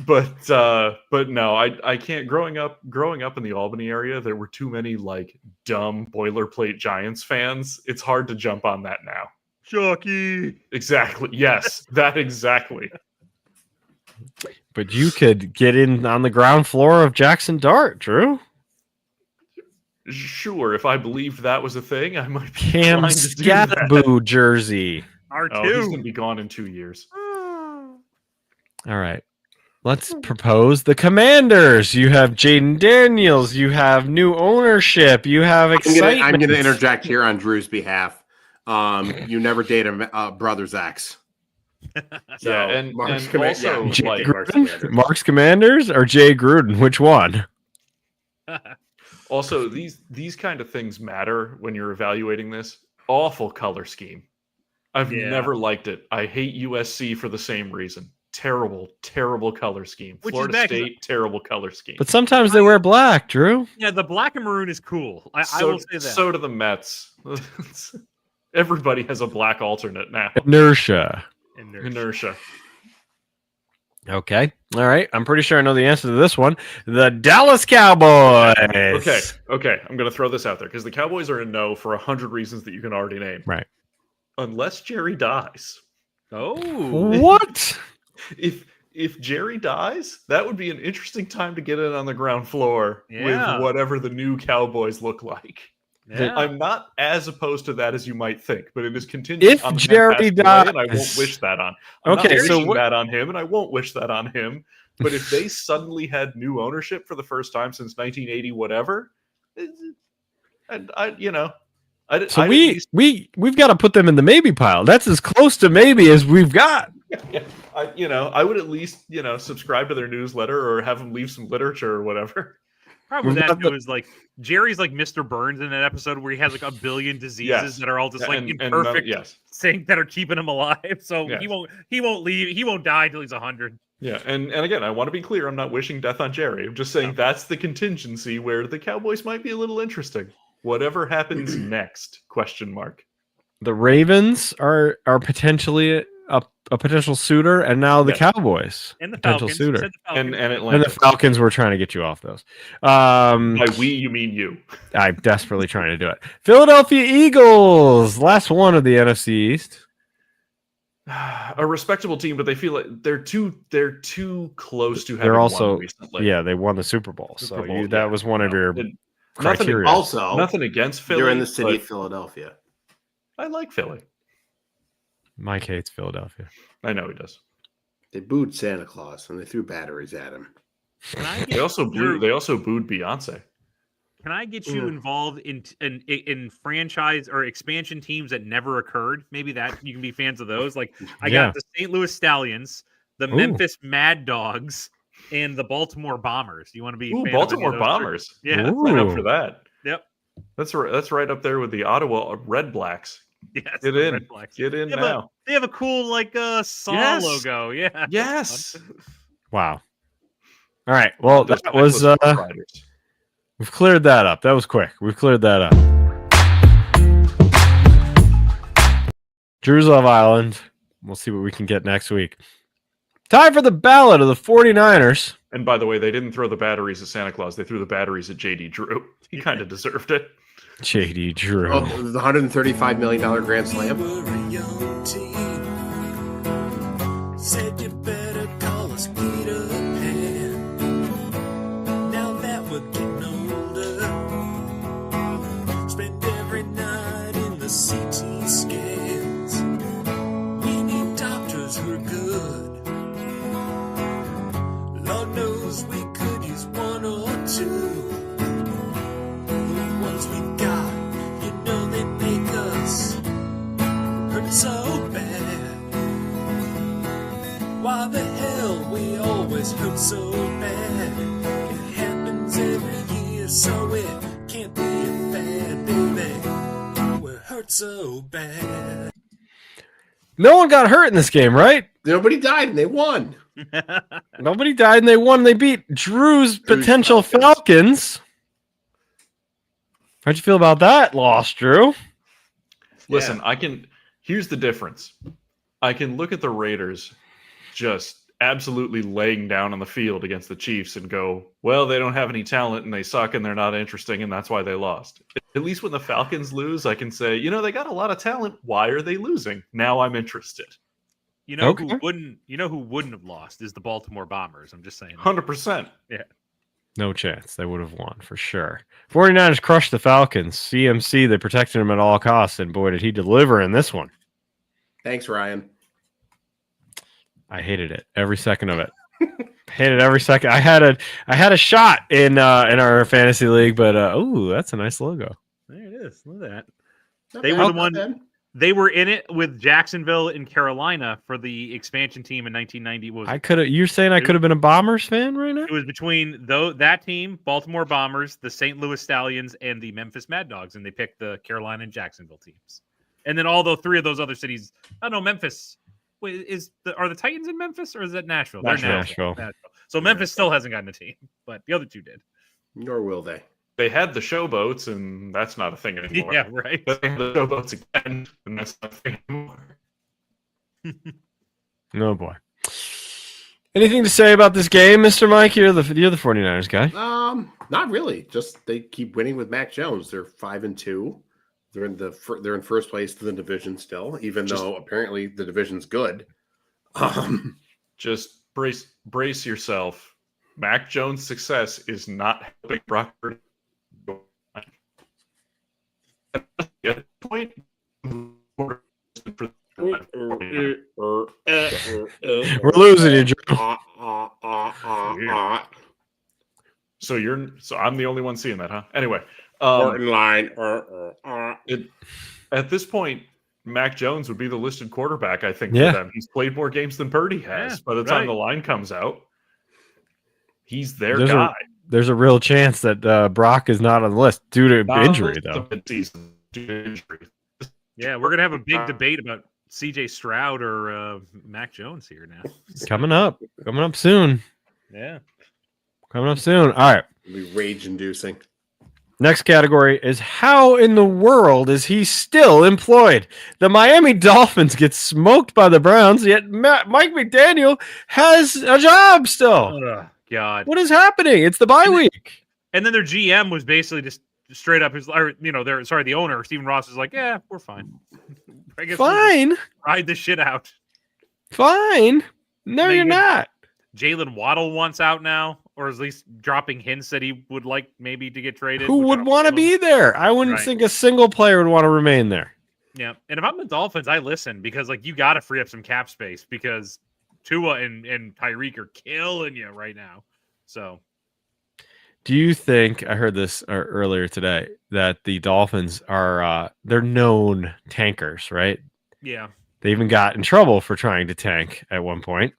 B: But no, I can't. Growing up in the Albany area, there were too many like dumb boilerplate Giants fans. It's hard to jump on that now.
D: Shocky.
B: Exactly. Yes, that exactly.
A: But you could get in on the ground floor of Jackson Dart, Drew.
B: Sure, if I believed that was a thing, I might be
A: Cam
B: inclined to do that.
A: Scatterboo jersey.
D: R2.
B: Oh, he's gonna be gone in 2 years.
A: All right. Let's propose the Commanders. You have Jaden Daniels. You have new ownership. You have excitement.
C: I'm going to interject here on Drew's behalf. You never date a brother's ex. So,
B: Yeah, and
C: Mark's
B: also,
A: Jay
B: like,
A: Gruden? Mark's Commanders or Jay Gruden? Which one?
B: also these kind of things matter when you're evaluating this. Awful color scheme. I've
D: Yeah.
B: never liked it. I hate USC for the same reason. Terrible color scheme.
D: Which is
B: Florida
D: bad 'cause
B: State, terrible color scheme.
A: But sometimes they wear black, Drew.
D: Yeah, the black and maroon is cool. I
B: so,
D: will say that.
B: so do the Mets. Everybody has a black alternate now.
A: Inertia.
B: Inertia.
A: Okay. All right. I'm pretty sure I know the answer to this one. The Dallas Cowboys.
B: Okay. I'm going to throw this out there because the Cowboys are a no for 100 reasons that you can already name.
A: Right.
B: Unless Jerry dies.
D: Oh.
A: What?
B: If Jerry dies, that would be an interesting time to get in on the ground floor
D: Yeah.
B: with whatever the new Cowboys look like.
D: Yeah.
B: I'm not as opposed to that as you might think, but it is contingent
A: If
B: on the man
A: Jerry
B: passing away, and I
A: dies-
B: won't wish that on. I'm
A: Okay,
B: not
A: so
B: wishing
A: what-
B: that on him, and I won't wish that on him. But if they suddenly had new ownership for the first time since 1980, whatever, and
A: So
B: I'd at
A: we
B: least,
A: we've got to put them in the maybe pile. That's as close to maybe as we've got.
B: I would at least subscribe to their newsletter or have them leave some literature or whatever.
D: Problem with
A: We've
D: that
A: got the-
D: too is like Jerry's like Mr. Burns in that episode where he has like a billion diseases
B: Yes.
D: that are all just like in
B: And
D: perfect
B: yes.
D: sync that are keeping him alive. So
B: Yes.
D: he won't leave. He won't die until he's 100.
B: Yeah, and again, I want to be clear. I'm not wishing death on Jerry. I'm just saying that's the contingency where the Cowboys might be a little interesting. Whatever happens next? Question mark.
A: The Ravens are potentially a potential suitor, and now the
B: Yeah.
A: Cowboys
D: And the
A: potential
D: Falcons.
A: suitor,
D: Said the
B: And
D: Falcons.
B: and
A: and
B: Atlanta.
A: the Falcons were trying to get you off those.
B: By we, you mean you.
A: I'm desperately trying to do it. Philadelphia Eagles, last one of the NFC East.
B: A respectable team, but they feel like they're too close to having
A: They're also
B: won recently.
A: yeah, they won the Super Bowl,
B: Super
A: so
B: Bowl,
A: that
B: yeah.
A: was one of your
B: And
A: criteria.
C: Also,
B: Nothing against Philly.
C: they're in the city
B: but
C: of Philadelphia.
B: I like Philly.
A: Mike hates Philadelphia.
B: I know he does.
C: They booed Santa Claus and they threw batteries at him.
D: Can I
B: They
D: get,
B: also booed. They also booed Beyonce.
D: can I get you involved in franchise or expansion teams that never occurred? Maybe that you can be fans of those. Like I
A: Yeah.
D: got the St. Louis Stallions, the
A: Ooh.
D: Memphis Mad Dogs, and the Baltimore Bombers. Do you want to be a
B: Ooh,
D: fan
B: Baltimore
D: of any of those
B: Bombers.
D: three? Yeah.
A: Ooh.
B: Sign up for that.
D: Yep.
B: That's right up there with the Ottawa Red Blacks.
D: Yes.
B: Get
D: the
B: in.
D: Red Blacks.
B: Get in
D: They have
B: now.
D: They have a cool saw
B: Yes.
D: logo. Yeah.
B: Yes.
A: Wow. All right. Well,
B: Those
A: that was
B: Necklace Riders.
A: we've cleared that up. That was quick. We've cleared that up. Drew's Love Island. We'll see what we can get next week. Time for the ballot of the 49ers.
B: And by the way, they didn't throw the batteries at Santa Claus. They threw the batteries at JD Drew. He kind of deserved it.
A: JD Drew.
C: Oh, the $135 million Grand Slam.
E: We're a young team. Said you better call us Peter Pan. Now that we're getting older, spend every night in the CT scans. We need doctors who are good. Lord knows we could use one or two. The ones we got, they make us hurt so bad. Why the hell we always hurt so bad? It happens every year, so it can't be a fad, baby. We're hurt so bad.
A: No one got hurt in this game, right?
C: Nobody died and they won.
A: Nobody died and they won. They beat Drew's potential
C: Falcons.
A: Falcons. How'd you feel about that loss, Drew?
B: Listen, here's the difference. I can look at the Raiders just absolutely laying down on the field against the Chiefs and go, well, they don't have any talent and they suck and they're not interesting and that's why they lost. At least when the Falcons lose, I can say, they got a lot of talent. Why are they losing? Now I'm interested.
D: You know
A: Okay.
D: who wouldn't have lost is the Baltimore Bombers. I'm just saying.
B: 100%.
A: No chance. They would have won for sure. 49ers crushed the Falcons. CMC, they protected him at all costs, and boy, did he deliver in this one.
C: Thanks, Ryan.
A: I hated it. Every second of it. Hated every second. I had a shot in our fantasy league, but that's a nice logo.
D: There it is. Look at that.
C: Not
D: They
C: bad,
D: were the
C: not
D: one-
C: bad.
D: They were in it with Jacksonville and Carolina for the expansion team in 1990. What was
A: I could have. You're saying I could have been a Bombers fan right now?
D: It was between that team, Baltimore Bombers, the St. Louis Stallions, and the Memphis Mad Dogs, and they picked the Carolina and Jacksonville teams. And then all the three of those other cities. I don't know, Memphis. Wait, are the Titans in Memphis or is that Nashville? They're
A: Nashville.
D: So Memphis still hasn't gotten a team, but the other two did.
C: Nor will they.
B: They had the showboats, and that's not a thing anymore.
D: Yeah, right.
B: But they have the showboats again, and that's not a thing anymore.
A: No boy. Anything to say about this game, Mr. Mike? You're the 49ers guy.
C: Not really. Just they keep winning with Mac Jones. They're 5-2. They're in first place to the division still, even though apparently the division's good.
B: Just brace yourself. Mac Jones' success is not helping Brock Purdy. at this point,
A: We're losing you, Joe.
B: so I'm the only one seeing that, huh? Anyway,
C: Orton line.
B: at this point, Mac Jones would be the listed quarterback, I think,
A: Yeah.
B: for them. He's played more games than Purdy has.
D: Yeah,
B: By the time
D: right.
B: the line comes out, he's their
A: There's
B: guy.
A: There's a real chance that Brock is not on the list due to
B: Not
A: injury,
B: the
A: though.
B: midseason, due to injury.
D: Yeah, we're gonna have a big debate about C.J. Stroud or Mac Jones here now.
A: Coming up soon.
D: Yeah.
A: Coming up soon. All right.
C: It'll be rage-inducing.
A: Next category is how in the world is he still employed? The Miami Dolphins get smoked by the Browns, yet Mike McDaniel has a job still.
D: Oh, God.
A: What is happening? It's the bye week.
D: And then their GM was basically just straight up the owner, Stephen Ross, is like, yeah, we're fine. I guess we'll just
A: Fine.
D: ride this shit out.
A: Fine. No, you're
D: Megan.
A: not.
D: Jalen Waddle wants out now, or at least dropping hints that he would like maybe to get traded.
A: Who
D: which I
A: would
D: don't
A: want to
D: know.
A: be there? I wouldn't
D: Right.
A: think a single player would want to remain there.
D: Yeah, and if I'm the Dolphins, I listen because like you got to free up some cap space because Tua and Tyreek are killing you right now. So
A: Do you think I heard this earlier today that the Dolphins are they're known tankers, right?
D: yeah,
A: They even got in trouble for trying to tank at one point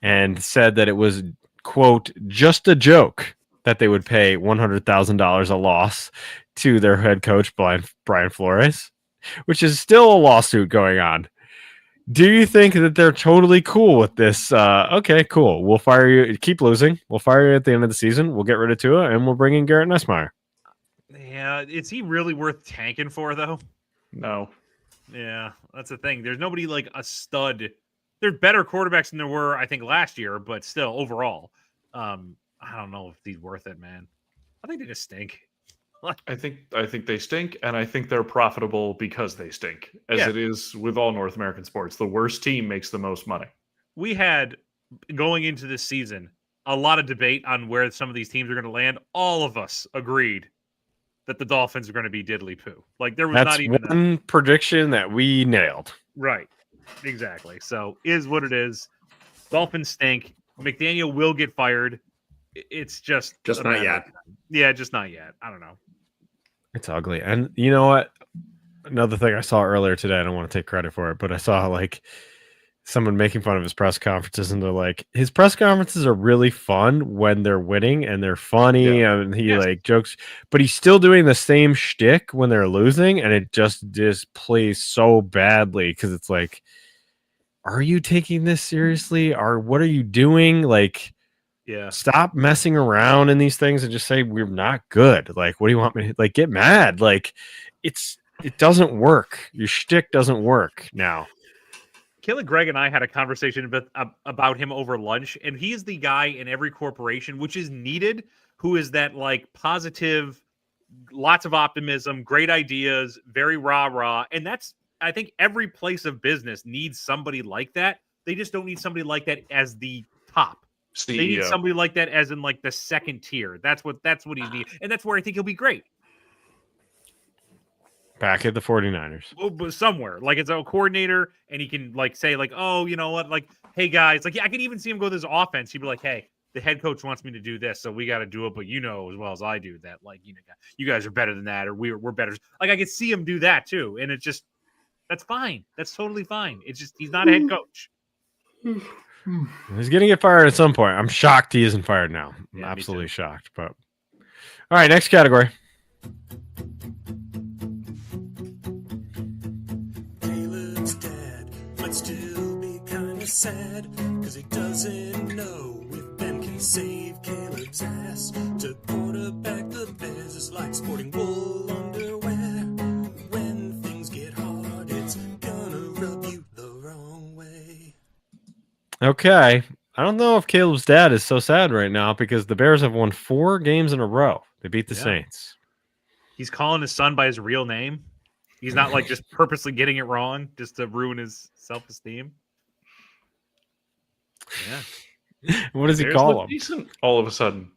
A: and said that it was, quote, just a joke that they would pay $100,000 a loss to their head coach, Brian Flores, which is still a lawsuit going on. Do you think that they're totally cool with this? Okay, cool. We'll fire you. Keep losing. We'll fire you at the end of the season. We'll get rid of Tua, and we'll bring in Garrett Nussmeier.
D: yeah. Is he really worth tanking for though?
B: No.
D: Yeah, that's the thing. There's nobody like a stud. There's better quarterbacks than there were, I think, last year, but still, overall, I don't know if he's worth it, man. I think they just stink.
B: I think they stink, and I think they're profitable because they stink, as
D: Yeah.
B: it is with all North American sports. The worst team makes the most money.
D: We had going into this season a lot of debate on where some of these teams are going to land. All of us agreed that the Dolphins are going to be diddly poo. Like there was
A: That's
D: not even
A: one prediction that we nailed.
D: right. Exactly. So is what it is. Dolphins stink. McDaniel will get fired. It's just a
C: Not
D: matter
C: yet.
D: of time. Yeah, just not yet. I don't know.
A: It's ugly. And you know what? Another thing I saw earlier today, I don't want to take credit for it, but I saw like someone making fun of his press conferences, and they're like, his press conferences are really fun when they're winning and they're funny and he
D: Yes.
A: like jokes, but he's still doing the same shtick when they're losing, and it just plays so badly because it's like, are you taking this seriously? Or what are you doing? Like,
D: Yeah.
A: stop messing around in these things and just say we're not good. Like, what do you want me to like get mad? Like, it doesn't work. Your shtick doesn't work now.
D: Killer Greg and I had a conversation about him over lunch, and he is the guy in every corporation, which is needed, who is that like positive, lots of optimism, great ideas, very rah-rah. And that's, I think every place of business needs somebody like that. They just don't need somebody like that as the top. They need
B: CEO.
D: somebody like that as in like the second tier. That's what he needs. And that's where I think he'll be great.
A: Back at the 49ers.
D: Oh, but somewhere like it's a coordinator, and he can like say like, oh, you know what, like, hey guys, like, yeah, I can even see him go to this offense. He'd be like, hey, the head coach wants me to do this, so we got to do it. But you know as well as I do that, like, you guys are better than that, or we're better. Like I could see him do that too, and it's just that's fine. That's totally fine. It's just he's not a head coach.
A: He's gonna get fired at some point. I'm shocked he isn't fired now. I'm
D: Yeah, me
A: absolutely
D: too.
A: shocked. But all right, next category.
E: Caleb's dad might still be kind of sad because he doesn't know if Ben can save Caleb's ass. To quarterback the Bears is like sporting wool underwear. When things get hard, it's gonna rub you the wrong way.
A: Okay. I don't know if Caleb's dad is so sad right now because the Bears have won 4 games in a row. They beat the
D: Yeah.
A: Saints.
D: He's calling his son by his real name. He's not like just purposely getting it wrong just to ruin his self-esteem. Yeah.
A: What does he
B: Bears
A: call
B: look
A: him?
B: decent all of a sudden.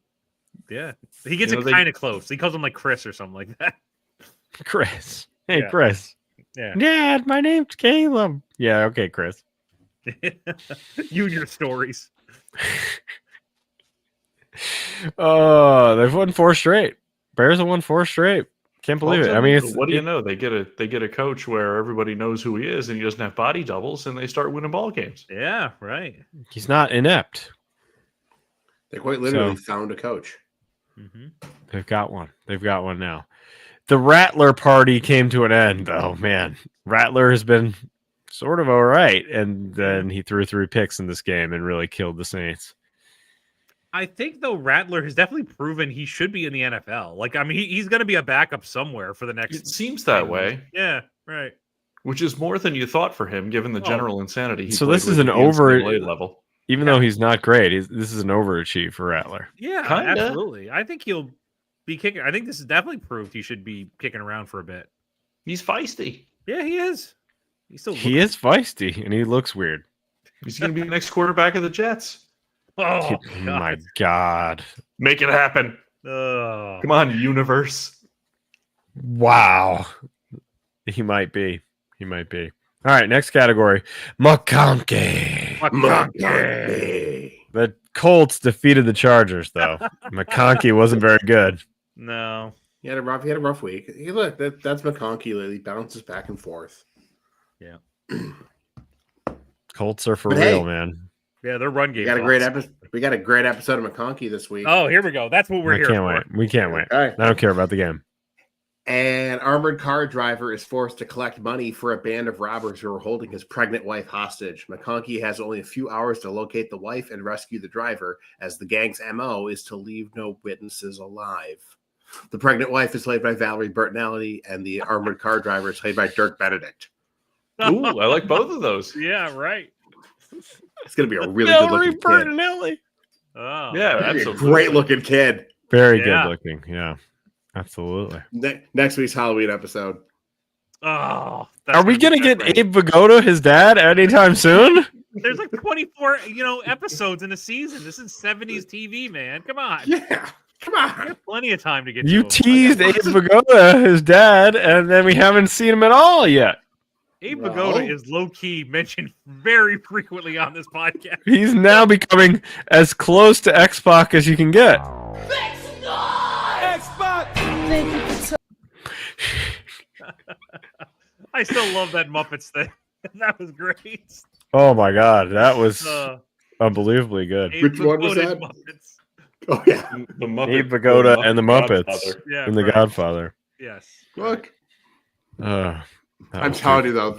D: Yeah. He gets
B: You know,
D: it
B: they-
D: kind of close. He calls him like Chris or something like that.
A: Chris. Hey,
D: Yeah.
A: Chris.
D: Yeah.
A: Dad, my name's Caleb. Yeah, okay, Chris.
D: You and your stories.
A: Oh, they've won 4 straight. Bears have won 4 straight. Can't believe it. I mean, it's
B: what do you know? They get a coach where everybody knows who he is, and he doesn't have body doubles, and they start winning ball games.
D: Yeah, right.
A: he's not inept.
C: They quite literally found a coach.
D: Mm-hmm.
A: They've got one. They've got one now. The Rattler party came to an end. Oh man, Rattler has been sort of all right, and then he threw 3 picks in this game and really killed the Saints.
D: I think though Rattler has definitely proven he should be in the NFL. Like, I mean, he's going to be a backup somewhere for the next.
B: It seems that way,
D: Yeah, right.
B: which is more than you thought for him, given the general insanity. He
A: So
B: played
A: this is
B: with
A: an
B: at the
A: over-
B: NCAA level.
A: Even though he's not great, this is an overachieve for Rattler.
D: Yeah,
B: Kinda.
D: absolutely. I think he'll be kicking. I think this is definitely proved he should be kicking around for a bit.
B: He's feisty.
D: Yeah, he is. He's still.
A: He is feisty, and he looks weird.
B: He's going to be the next quarterback of the Jets.
D: Oh
A: My God.
B: Make it happen.
D: Oh.
B: Come on, universe.
A: Wow. He might be. He might be. All right, next category. McConkey.
C: McConkey.
A: The Colts defeated the Chargers, though. McConkey wasn't very good.
D: No.
C: He had a rough week. Hey, look, that's McConkey. He bounces back and forth.
D: Yeah.
A: Colts are for
C: But
A: real,
C: hey,
A: man.
D: Yeah, their run game.
C: We got a great episode. We got a great episode of McConkey this week.
D: Oh, here we go. That's what we're
A: I
D: here
A: can't
D: for.
A: wait. We can't wait.
C: All right.
A: I don't care about the game.
C: An armored car driver is forced to collect money for a band of robbers who are holding his pregnant wife hostage. McConkey has only a few hours to locate the wife and rescue the driver, as the gang's MO is to leave no witnesses alive. The pregnant wife is played by Valerie Bertinelli, and the armored car driver is played by Dirk Benedict.
B: Ooh, I like both of those.
D: Yeah, right.
C: It's going to be a really good
A: Valerie
C: looking kid.
A: Bertinelli.
D: Oh,
B: Yeah,
C: It's gonna be a
B: absolutely.
C: great looking kid.
A: Very
D: Yeah.
A: good looking. Yeah, absolutely.
C: Next week's Halloween episode.
D: Oh,
A: Are we going to get
D: great.
A: Abe Vigoda, his dad, anytime soon?
D: There's like 24, episodes in a season. This is 70s TV, man. Come on.
C: Yeah, come
D: We
C: on.
D: have plenty of time to get
A: You
D: to him.
A: teased Abe Vigoda, his dad, and then we haven't seen him at all yet.
D: Abe
C: Well-
D: Vigoda is low key mentioned very frequently on this podcast.
A: He's now becoming as close to X-Pac as you can get.
D: I still love that Muppets thing. That was great.
A: Oh my God, that was
D: Uh,
A: unbelievably good.
D: Abe
C: Which one was
D: Vigoda
C: that?
D: Muppets.
C: Oh yeah,
B: The Muppet,
A: Abe Vigoda and the Muppets
B: Godfather.
D: Yeah,
A: and The
D: right.
A: Godfather.
D: Yes.
C: look.
A: That
C: I'm
A: was
C: telling you though,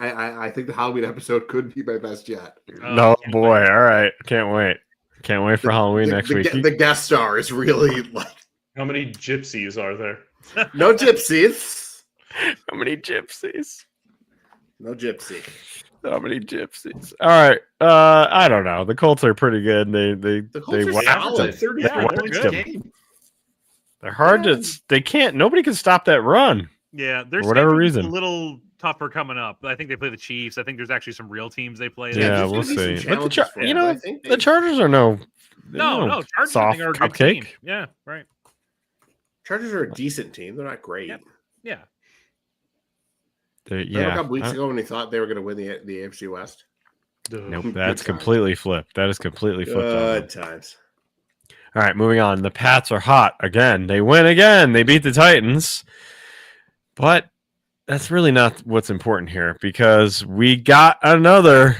C: I think the Halloween episode could be my best yet.
A: No, boy. All right. Can't wait. Can't wait for Halloween next week.
C: The guest star is really like
B: How many gypsies are there?
C: no gypsies,
A: How many gypsies?
C: no gypsy.
A: How many gypsies? All right. I don't know. The Colts are pretty good.
C: The Colts
A: They
C: are
A: whacked
C: solid.
A: them.
C: 34
D: Yeah, they're
C: points
D: good.
C: a game.
A: They're hard to. They can't. Nobody can stop that run.
D: Yeah, their
A: For whatever
D: schedule's
A: reason.
D: a little tougher coming up. I think they play the Chiefs. I think there's actually some real teams they play.
A: Yeah,
C: there's
A: we'll
C: gonna be some
A: see. But the
C: challenges for
A: you
C: them, but
A: know,
C: I think
A: the Chargers are no.
D: No, Chargers I
A: soft
D: think are a good
A: cupcake.
D: team. Yeah, right.
C: Chargers are a decent team. They're not great.
D: Yep. Yeah.
C: Remember
A: Yeah.
C: a couple weeks ago when they thought they were going to win the AFC West.
A: Nope,
C: Good
A: that's
C: times.
A: completely flipped. That is completely flipped. on them.
C: Good times.
A: All right, moving on. The Pats are hot again. They win again. They beat the Titans. But that's really not what's important here because we got another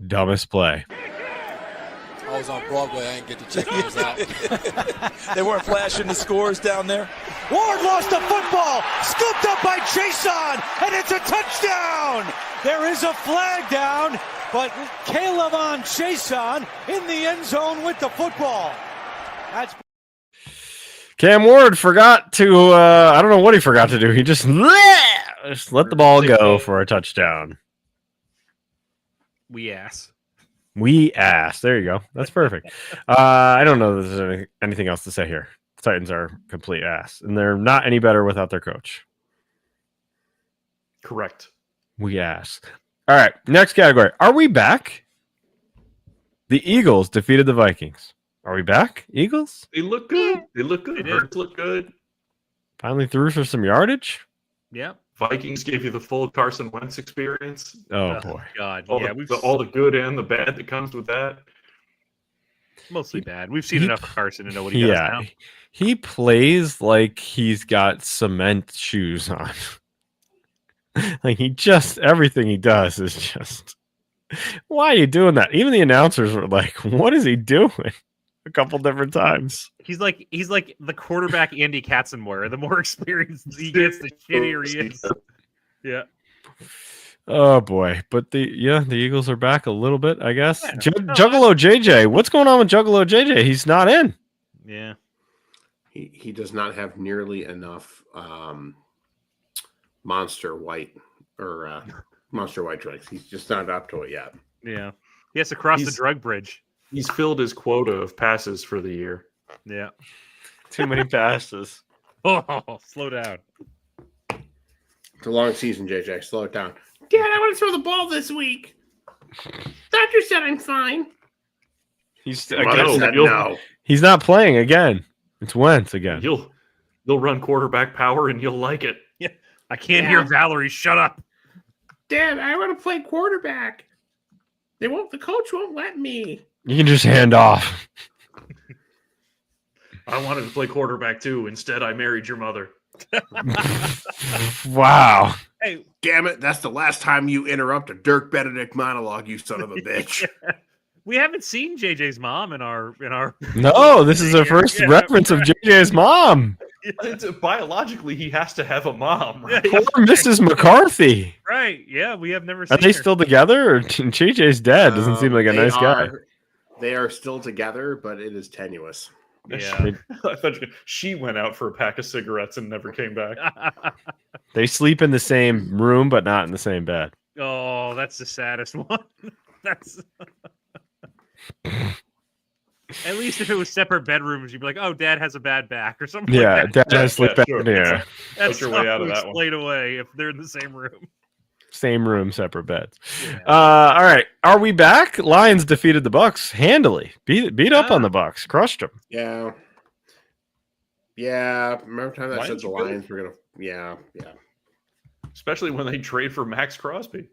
A: dumbest play.
F: I was on Broadway. I didn't get to check those out. They weren't flashing the scores down there.
G: Ward lost the football, scooped up by Jason, and it's a touchdown. There is a flag down, but Caleb on Jason in the end zone with the football. That's
A: Cam Ward forgot to, I don't know what he forgot to do. He just let the ball go for a touchdown.
D: We ass.
A: We asked. There you go. That's perfect. I don't know if there's anything else to say here. The Titans are complete ass, and they're not any better without their coach.
B: Correct.
A: We asked. All right, next category. Are we back? The Eagles defeated the Vikings. Are we back, Eagles?
B: They look good. They look
D: They
B: good.
D: did.
B: Hurts look good.
A: Finally threw for some yardage.
D: Yeah.
B: Vikings gave you the full Carson Wentz experience.
A: Oh boy.
D: God.
B: All,
D: Yeah,
B: all the good and the bad that comes with that.
D: mostly bad. We've seen
A: he-
D: enough of Carson to know what he does now.
A: He plays like he's got cement shoes on. Like everything he does is just. Why are you doing that? Even the announcers were like, "What is he doing?" A couple different times.
D: He's like the quarterback Andy Katzenmoyer. The more experience he gets, the shittier he is. Yeah.
A: Oh boy, but the Eagles are back a little bit, I guess.
D: Yeah.
A: Juggalo JJ, what's going on with Juggalo JJ? He's not in.
D: Yeah.
C: He does not have nearly enough monster white drinks. He's just not up to it yet.
D: Yeah. He has to cross the
B: He's-
D: drug bridge.
B: He's filled his quota of passes for the year.
D: Yeah.
A: Too many passes.
D: Oh, slow down.
C: It's a long season, JJ. Slow it down. Dad, I want to throw the ball this week. Doctor said I'm fine.
A: He's
C: Mother said
B: you'll-
C: no.
A: He's not playing again. It's Wentz again.
B: You'll run quarterback power and you'll like it.
D: I can't
C: Yeah.
D: hear Valerie. Shut up.
C: Dad, I want to play quarterback. The coach won't let me.
A: You can just hand off.
B: I wanted to play quarterback too. Instead, I married your mother.
A: Wow.
D: Hey,
C: Damn it, that's the last time you interrupt a Dirk Benedict monologue, you son of a bitch.
D: we haven't seen JJ's mom in our
A: No, this is the first
D: Yeah.
A: reference of JJ's mom.
B: Biologically, he has to have a mom. Right?
D: Yeah,
A: Poor Mrs. McCarthy.
D: right. Yeah, we have never
A: Are
D: seen
A: they
D: her.
A: still together? Or JJ's dead? Doesn't seem like a
C: They
A: nice guy.
C: are- They are still together, but it is tenuous.
D: Yeah.
B: I thought she went out for a pack of cigarettes and never came back.
A: They sleep in the same room, but not in the same bed.
D: Oh, that's the saddest one. That's at least if it was separate bedrooms, you'd be like, "Oh, Dad has a bad back" or something.
A: Yeah,
D: like that.
A: Dad has sleep
B: Yeah, sure.
A: apnea.
D: That's
B: your way out of
D: tough to
B: that one.
D: explain away if they're in the same room.
A: Same room, separate beds.
D: Yeah.
A: All right, are we back? Lions defeated the Bucks handily. Beat up on the Bucks, crushed them.
C: Yeah. Yeah. Remember the time that
B: Lions
C: said the
B: are good.
C: Lions were going to. Yeah.
B: Especially when they trade for Max Crosby.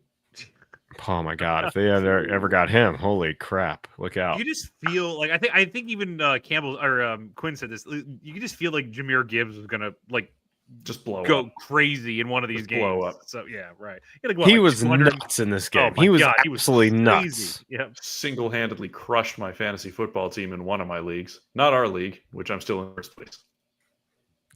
A: Oh my God! If they ever got him, holy crap! Look out!
D: You just feel like I think even Campbell or Quinn said this. You can just feel like Jameer Gibbs was gonna like
B: Just blow
D: go
B: up.
D: crazy in one of these
B: Just
D: games.
B: blow up.
D: So yeah, right. He, had, like, what,
A: He
D: like
A: was
D: 200
A: nuts in this
D: Oh
A: game.
D: my
A: He was
D: God, he was
A: absolutely
D: crazy.
A: nuts.
D: Yeah.
B: Single-handedly crushed my fantasy football team in one of my leagues. Not our league, which I'm still in first place.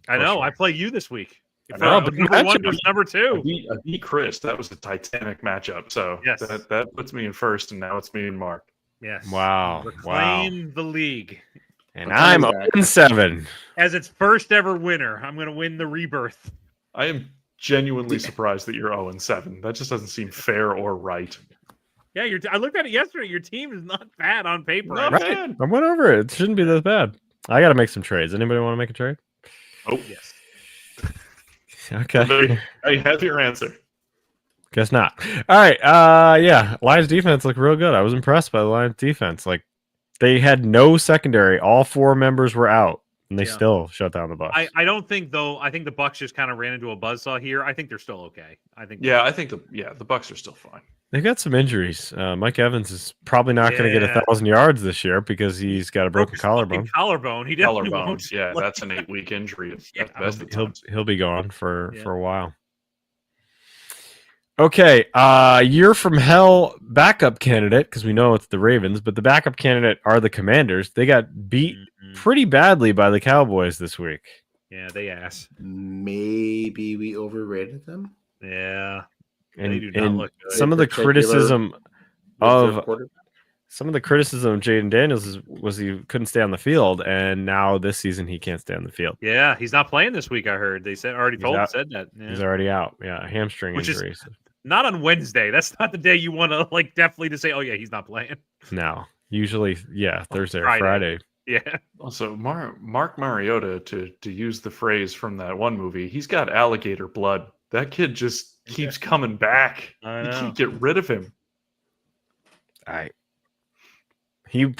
D: I know.
A: sure.
D: I play you this week.
B: I
D: If
B: know,
D: I-
A: but
D: number one
A: matchup-
D: was number
B: I
D: two.
B: beat Chris. That was a titanic matchup. So
D: Yes.
B: that puts me in first, and now it's me and Mark.
D: Yes.
A: Wow! Wow!
D: Reclaim the league
A: And I'm
C: back.
A: 0-7.
D: as its first ever winner. I'm going to win the rebirth.
B: I am genuinely surprised that you're 0-7. That just doesn't seem fair or right.
D: Yeah, I looked at it yesterday. Your team is not bad on paper.
B: Not
A: Right.
B: bad.
A: I went over it. It shouldn't be that bad. I got to make some trades. Anybody want to make a trade?
B: Oh,
D: Yes.
A: Okay.
B: I have your answer.
A: Guess not. All right. Yeah. Lions defense looked real good. I was impressed by the Lions defense. Like they had no secondary. All four members were out, and they
D: Yeah.
A: still shut down the Bucks.
D: I don't think though. I think the Bucks just kind of ran into a buzzsaw here. I think they're still okay. I think.
B: Yeah, I think the Bucks are still fine.
A: They've got some injuries. Mike Evans is probably not going to get
D: Yeah.
A: 1,000 yards this year because he's got a broken collarbone.
D: Collarbone. He definitely
B: Collarbone.
D: won't.
B: Yeah,
D: Like,
B: that's an 8-week injury at
D: Yeah.
B: the best of
A: He'll
B: times.
A: he'll be gone for
D: Yeah.
A: a while. Okay, year from hell backup candidate because we know it's the Ravens, but the backup candidate are the Commanders. They got beat
D: Mhm.
A: pretty badly by the Cowboys this week.
D: Yeah, they ass.
C: Maybe we overrated them.
D: Yeah.
A: And,
D: They do not
A: and
D: look good.
A: some of the
C: Particular-
A: criticism
C: Was their
A: of
C: quarter-
A: Jaden Daniels was he couldn't stay on the field, and now this season he can't stay on the field.
D: Yeah, he's not playing this week. I heard they said
A: He's out.
D: said that. Yeah.
A: He's already out. Yeah, hamstring
D: Which is-
A: injuries.
D: Not on Wednesday. That's not the day you want to like definitely to say, oh yeah, he's not playing.
A: No, usually, yeah, Thursday or
D: Friday.
A: Friday.
D: Yeah.
B: Also, Mark Mariota, to use the phrase from that one movie, he's got alligator blood. That kid just keeps coming back.
D: I
B: You
D: know.
B: can't get rid of him.
A: He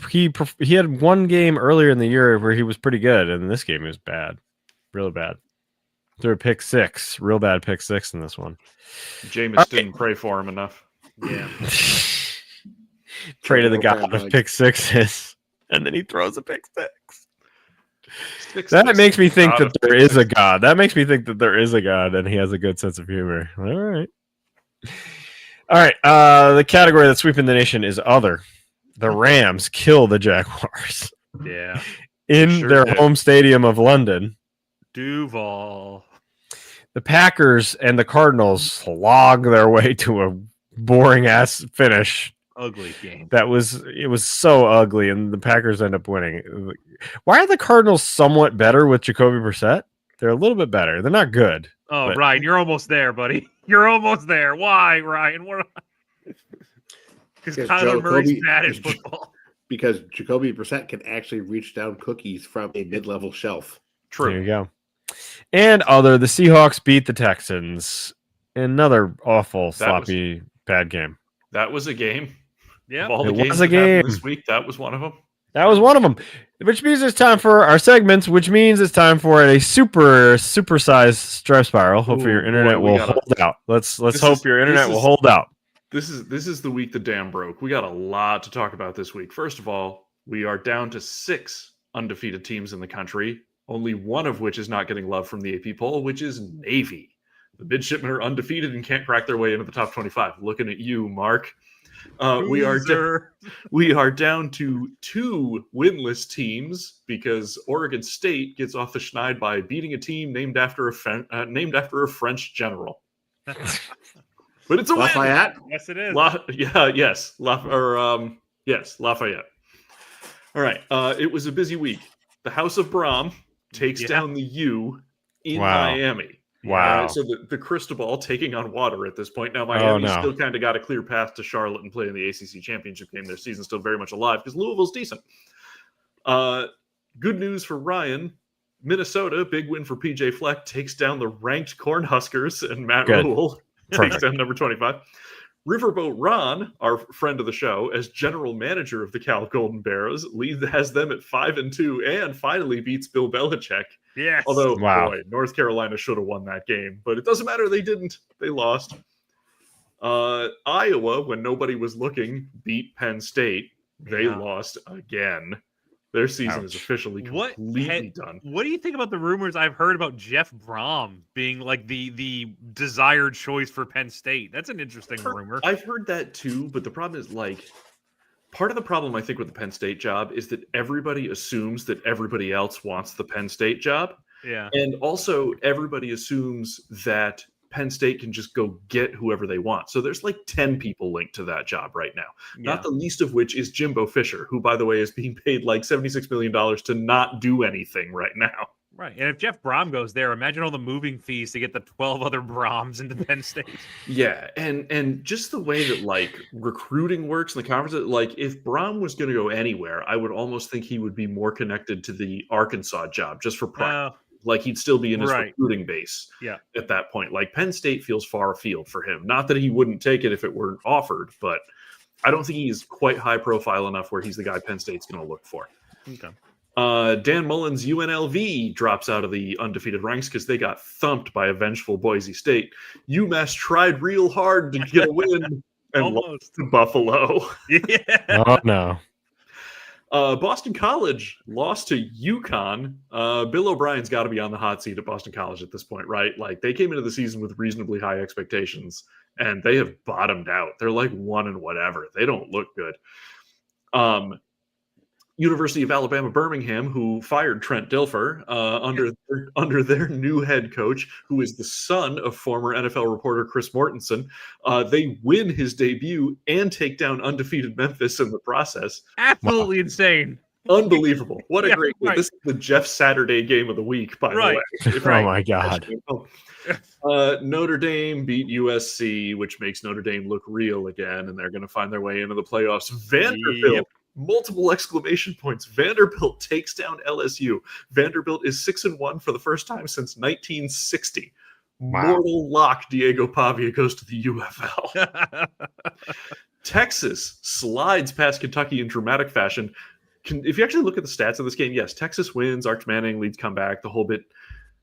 A: had one game earlier in the year where he was pretty good, and in this game he was bad, really bad. Threw a pick six, real bad pick six in this one.
B: Jameis didn't pray for him enough.
D: Yeah.
A: Pray to the
C: Okay,
A: god of
C: Mike.
A: pick sixes, and then he throws a pick six.
B: Six
A: That
B: picks
A: makes me think
B: out
A: that
B: of
A: there
B: pick
A: is a
B: six.
A: god. That makes me think that there is a god, and he has a good sense of humor. All right. All right. The category that's sweeping the nation is other. The Rams kill the Jaguars
D: Yeah.
A: in
B: Sure
A: their
B: did.
A: home stadium of London.
D: Duval.
A: The Packers and the Cardinals slog their way to a boring ass finish.
D: Ugly game.
A: It was so ugly, and the Packers end up winning. Why are the Cardinals somewhat better with Jacoby Brissett? They're a little bit better. They're not good.
D: Oh,
A: But-
D: Ryan, you're almost there, buddy. You're almost there. Why, Ryan? Because
C: Because
D: Kyler Murray's
C: Jacoby-
D: bad at football.
C: Because Jacoby Brissett can actually reach down cookies from a mid-level shelf.
A: There
B: True.
A: you go. And the Seahawks beat the Texans. Another awful, sloppy, bad game.
B: That was a game.
D: Yeah.
B: Of all the
A: It
B: games
A: was a
B: that happened
A: game.
B: this week, that was one of them.
A: That was one of them. Which means it's time for our segments, which means it's time for a supersized Stripe Spiral. Hopefully your
B: Ooh,
A: internet
B: boy, we
A: will
B: gotta-
A: hold out. Let's
B: This
A: hope
B: is-
A: your internet
B: this
A: will
B: is-
A: hold out.
B: This is the week the dam broke. We got a lot to talk about this week. First of all, we are down to 6 undefeated teams in the country, only one of which is not getting love from the AP poll, which is Navy. The midshipmen are undefeated and can't crack their way into the top 25. Looking at you, Mark.
D: Loser.
B: We are down to 2 winless teams because Oregon State gets off the schneid by beating a team named after a French general. But it's a win.
C: Lafayette?
D: Yes, it is.
B: Lafayette. All right. It was a busy week. The House of Brahm takes
D: Yeah.
B: down the U in
A: Wow.
B: Miami.
A: Wow.
B: So the Cristobal taking on water at this point. Now Miami's
A: no.
B: still kind of got a clear path to Charlotte and play in the ACC championship game. Their season's still very much alive because Louisville's decent. Good news for Ryan. Minnesota, big win for PJ Fleck, takes down the ranked Cornhuskers, and Matt
A: Good.
B: Rule takes
A: Perfect.
B: down number 25. Riverboat Ron, our friend of the show, as general manager of the Cal Golden Bears, has them at 5-2 and finally beats Bill Belichick.
D: Yes.
B: Although,
A: Wow.
B: boy, North Carolina should have won that game, but it doesn't matter. They didn't. They lost. Iowa, when nobody was looking, beat Penn State. They
D: Yeah.
B: lost again. Their season is
A: Ouch.
B: officially
D: What
B: completely done.
D: What do you think about the rumors I've heard about Jeff Brom being like the desired choice for Penn State? That's an interesting rumor.
B: I've heard that too, but the problem is part of the problem I think with the Penn State job is that everybody assumes that everybody else wants the Penn State job.
D: Yeah.
B: And also everybody assumes that Penn State can just go get whoever they want. So there's like 10 people linked to that job right now. Not the least of which is Jimbo Fisher, who, by the way, is being paid like $76 million to not do anything right now.
D: Right. And if Jeff Brom goes there, imagine all the moving fees to get the 12 other Broms into Penn State.
B: Yeah, and just the way that like recruiting works in the conference, like if Braum was going to go anywhere, I would almost think he would be more connected to the Arkansas job just for pride. Like he'd still be in his
D: Right.
B: recruiting base
D: Yeah.
B: at that point. Like Penn State feels far afield for him. Not that he wouldn't take it if it weren't offered, but I don't think he's quite high profile enough where he's the guy Penn State's going to look for.
D: Okay.
B: Dan Mullen's UNLV drops out of the undefeated ranks because they got thumped by a vengeful Boise State. UMass tried real hard to get a win and lost
D: Almost.
B: to Buffalo.
D: Yeah.
A: Oh no.
B: Boston College lost to UConn. Bill O'Brien's got to be on the hot seat at Boston College at this point, right? Like they came into the season with reasonably high expectations, and they have bottomed out. They're like 1 and whatever. They don't look good. University of Alabama Birmingham, who fired Trent Dilfer under their new head coach, who is the son of former NFL reporter Chris Mortensen. They win his debut and take down undefeated Memphis in the process.
D: Absolutely insane.
B: Unbelievable. What a
D: Yeah,
B: great game.
D: right.
B: This is the Jeff Saturday game of the week, by
D: Right.
B: the way.
A: Oh my god.
B: Notre Dame beat USC, which makes Notre Dame look real again, and they're going to find their way into the playoffs. Vanderbilt,
D: Yep.
B: multiple exclamation points. Vanderbilt takes down LSU. Vanderbilt is 6-1 for the first time since 1960.
A: Wow.
B: Mortal lock Diego Pavia goes to the UFL. Texas slides past Kentucky in dramatic fashion. If you actually look at the stats of this game, yes, Texas wins. Arch Manning leads comeback, the whole bit.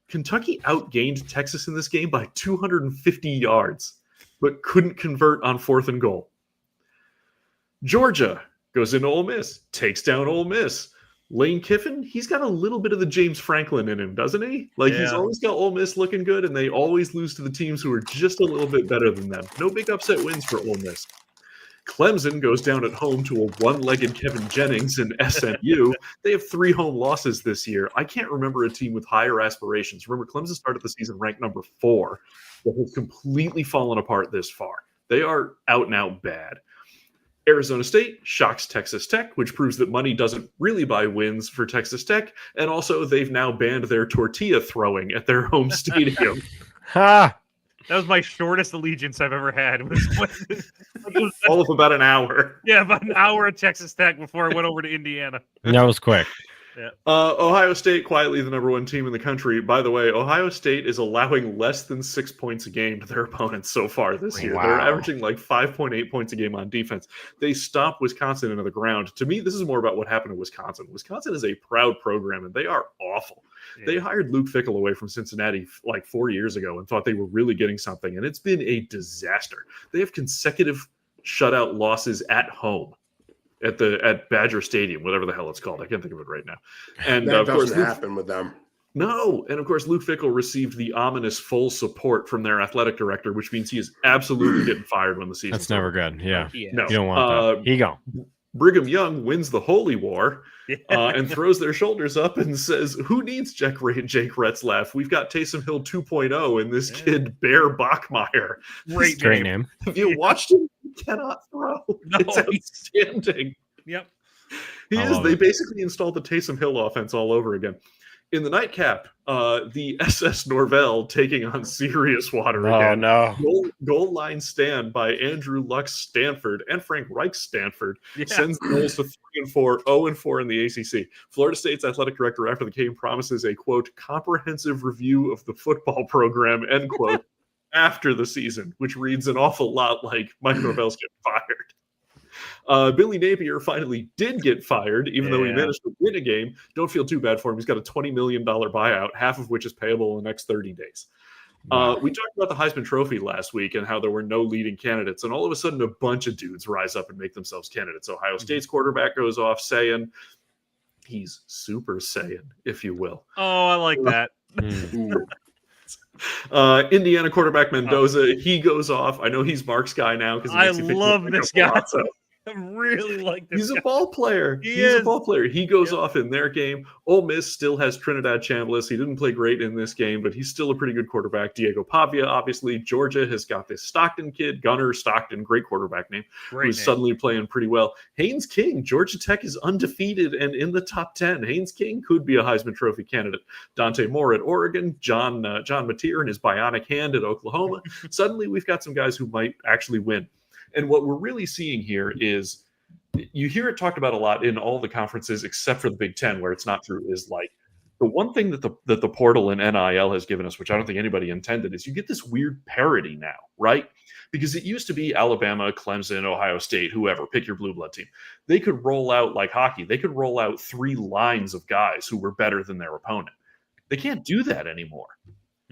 B: Kentucky outgained Texas in this game by 250 yards, but couldn't convert on 4th and goal. Georgia goes into Ole Miss, takes down Ole Miss. Lane Kiffin, he's got a little bit of the James Franklin in him, doesn't he? Like, he's always got Ole Miss looking good, and they always lose to the teams who are just a little bit better than them. No big upset wins for Ole Miss. Clemson goes down at home to a one-legged Kevin Jennings in SMU. They have 3 home losses this year. I can't remember a team with higher aspirations. Remember, Clemson started the season ranked number 4, that has completely fallen apart this far. They are out and out bad. Arizona State shocks Texas Tech, which proves that money doesn't really buy wins for Texas Tech. And also, they've now banned their tortilla throwing at their home stadium.
A: Ha!
D: That was my shortest allegiance I've ever had.
B: All of about an hour.
D: Yeah, about an hour at Texas Tech before I went over to Indiana.
A: That was quick.
B: Ohio State, quietly the number 1 team in the country. By the way, Ohio State is allowing less than 6 points a game to their opponents so far this year.
A: Wow.
B: They're averaging like 5.8 points a game on defense. They stomped Wisconsin into the ground. To me, this is more about what happened to Wisconsin. Wisconsin is a proud program, and they are awful. Yeah. They hired Luke Fickell away from Cincinnati like 4 years ago and thought they were really getting something, and it's been a disaster. They have consecutive shutout losses at home. At Badger Stadium, whatever the hell it's called. I can't think of it right now. And
C: that
B: of course,
C: doesn't happen with them.
B: No. And of course, Luke Fickell received the ominous full support from their athletic director, which means he is absolutely getting fired when the season.
A: That's never good. Yeah.
B: No.
A: You don't want that. He gone.
B: Brigham Young wins the Holy War and throws their shoulders up and says, "Who needs Jake Retzlaff? We've got Taysom Hill 2.0 and this kid, Bear Bachmeier."
D: Great
A: name.
B: Have you watched him? He cannot throw.
D: No,
B: it's outstanding.
D: Yep.
B: They basically installed the Taysom Hill offense all over again. In the nightcap, the SS Norvell taking on serious water again.
A: Oh, no.
B: Goal line stand by Andrew Luck's Stanford and Frank Reich's Stanford sends the Noles to 3-4, 0-4 in the ACC. Florida State's athletic director after the game promises a, quote, comprehensive review of the football program, end quote, after the season, which reads an awful lot like Mike Norvell's getting fired. Billy Napier finally did get fired, even though he managed to win a game. Don't feel too bad for him. He's got a $20 million buyout, half of which is payable in the next 30 days. Wow. We talked about the Heisman Trophy last week and how there were no leading candidates, and all of a sudden a bunch of dudes rise up and make themselves candidates. Ohio State's quarterback goes off saying he's Super Saiyan, if you will.
D: Oh, I like that.
B: Indiana quarterback Mendoza, he goes off. I know he's Mark's guy now because
D: I love this guy. I really like this.
B: He's
D: guy.
B: A ball player. He's a ball player. He goes off in their game. Ole Miss still has Trinidad Chambliss. He didn't play great in this game, but he's still a pretty good quarterback. Diego Pavia, obviously. Georgia has got this Stockton kid, Gunnar Stockton, great quarterback name, who's suddenly playing pretty well. Haynes King, Georgia Tech is undefeated and in the top 10. Haynes King could be a Heisman Trophy candidate. Dante Moore at Oregon, John Mateer and his bionic hand at Oklahoma. Suddenly we've got some guys who might actually win. And what we're really seeing here is you hear it talked about a lot in all the conferences except for the Big Ten, where it's not true, is like the one thing that the portal and NIL has given us, which I don't think anybody intended, is you get this weird parity now, right? Because it used to be Alabama, Clemson, Ohio State, whoever, pick your blue blood team. They could roll out like hockey. They could roll out 3 lines of guys who were better than their opponent. They can't do that anymore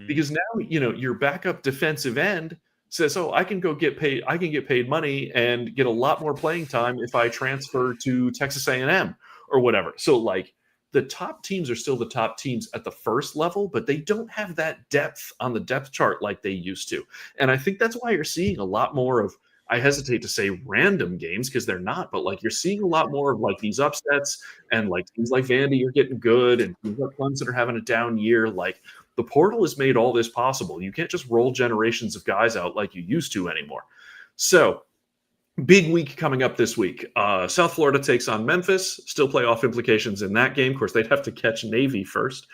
B: because now, your backup defensive end says, "Oh, I can get paid money and get a lot more playing time if I transfer to Texas A&M or whatever." So like the top teams are still the top teams at the first level, but they don't have that depth on the depth chart like they used to. And I think that's why you're seeing a lot more of, I hesitate to say random games because they're not, but like you're seeing a lot more of like these upsets and like teams like Vandy are getting good and teams like Clemson are having a down year. Like the portal has made all this possible. You can't just roll generations of guys out like you used to anymore. So big week coming up this week. South Florida takes on Memphis. Still playoff implications in that game. Of course, they'd have to catch Navy first.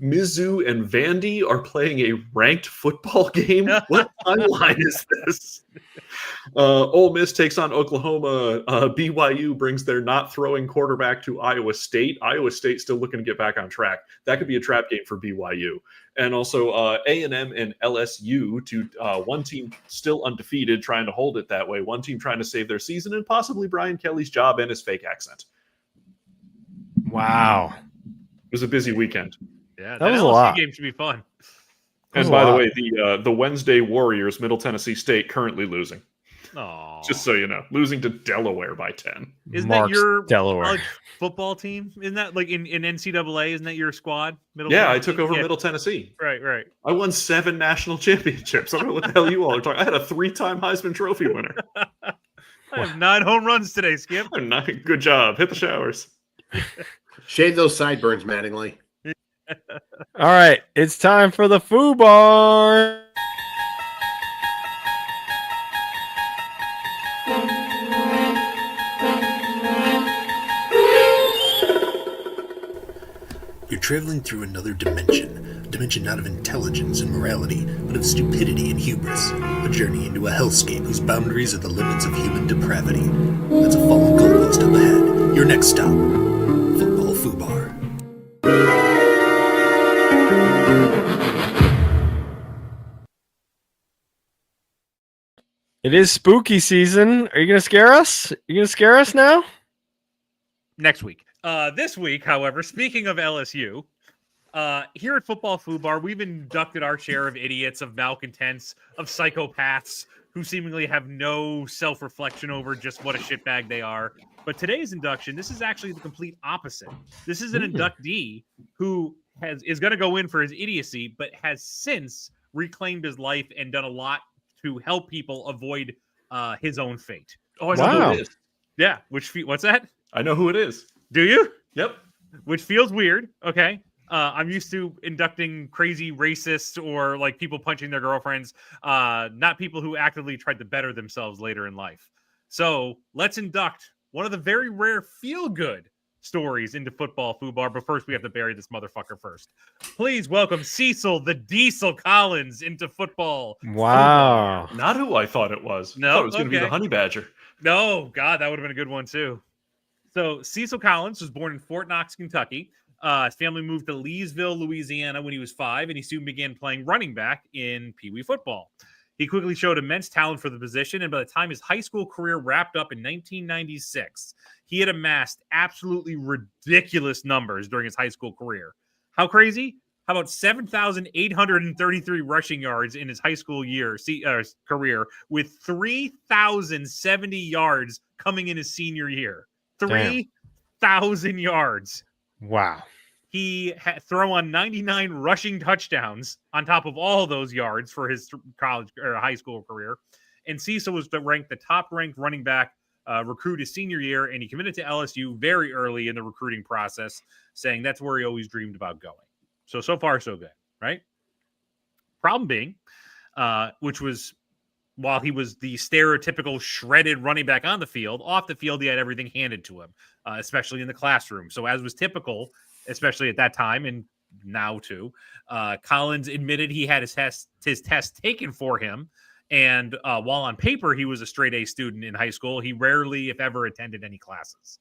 B: Mizzou and Vandy are playing a ranked football game. What timeline is this? Ole Miss takes on Oklahoma. BYU brings their not throwing quarterback to Iowa State. Iowa State still looking to get back on track. That could be a trap game for BYU. And also A&M and LSU, to one team still undefeated, trying to hold it that way. One team trying to save their season, and possibly Brian Kelly's job and his fake accent.
A: Wow.
B: It was a busy weekend.
D: Yeah,
A: That was a
D: LSU
A: lot.
D: game should be fun.
B: And by the way, the Wednesday Warriors, Middle Tennessee State, currently losing.
D: Oh,
B: Just so you know, losing to Delaware by 10.
D: isn't
A: Mark's
D: that your
A: Delaware.
D: college football team? Isn't that like in NCAA? Isn't that your squad?
B: Yeah, I
D: Tennessee?
B: took over
D: Yeah,
B: Middle Tennessee.
D: Right.
B: I won 7 national championships. I don't know what the hell you all are talking. I had a 3-time Heisman Trophy winner.
D: I have 9 home runs today, Skip.
B: Good job. Hit the showers.
C: Shave those sideburns, Mattingly.
A: All right, it's time for the Foo Bar.
E: You're traveling through another dimension. A dimension not of intelligence and morality, but of stupidity and hubris. A journey into a hellscape whose boundaries are the limits of human depravity. That's a fallen goalpost up ahead. Your next stop, Football Foobar.
A: It is spooky season. Are you going to scare us? You going to scare us now?
D: Next week. This week, however, speaking of LSU, here at Football Foobar, we've inducted our share of idiots, of malcontents, of psychopaths who seemingly have no self-reflection over just what a shitbag they are. But today's induction, this is actually the complete opposite. This is an inductee who is going to go in for his idiocy, but has since reclaimed his life and done a lot to help people avoid his own fate.
B: Oh, I know
A: Wow.
B: who it is.
D: Yeah, what's that?
B: I know who it is.
D: Do you?
B: Yep.
D: Which feels weird. Okay. I'm used to inducting crazy racists or like people punching their girlfriends, not people who actively tried to better themselves later in life. So let's induct one of the very rare feel-good stories into Football Foobar. But first, we have to bury this motherfucker first. Please welcome Cecil the Diesel Collins into Football.
A: Wow.
B: Not who I thought it was.
D: No?
B: I thought it was going to be
D: Okay.
B: the Honey Badger.
D: No, God, that would have been a good one too. So Cecil Collins was born in Fort Knox, Kentucky. His family moved to Leesville, Louisiana when he was 5, and he soon began playing running back in Pee Wee football. He quickly showed immense talent for the position, and by the time his high school career wrapped up in 1996, he had amassed absolutely ridiculous numbers during his high school career. How crazy? How about 7,833 rushing yards in his high school career, with 3,070 yards coming in his senior year? 3,000 yards.
A: Wow.
D: He had thrown on 99 rushing touchdowns on top of all those yards for his college or high school career. And Cecil was the top-ranked running back recruit his senior year, and he committed to LSU very early in the recruiting process, saying that's where he always dreamed about going. So far, so good, right? Problem being, which was while he was the stereotypical shredded running back on the field, off the field, he had everything handed to him, especially in the classroom. So as was typical, especially at that time and now too, Collins admitted he had his test taken for him. And while on paper he was a straight A student in high school, he rarely, if ever, attended any classes.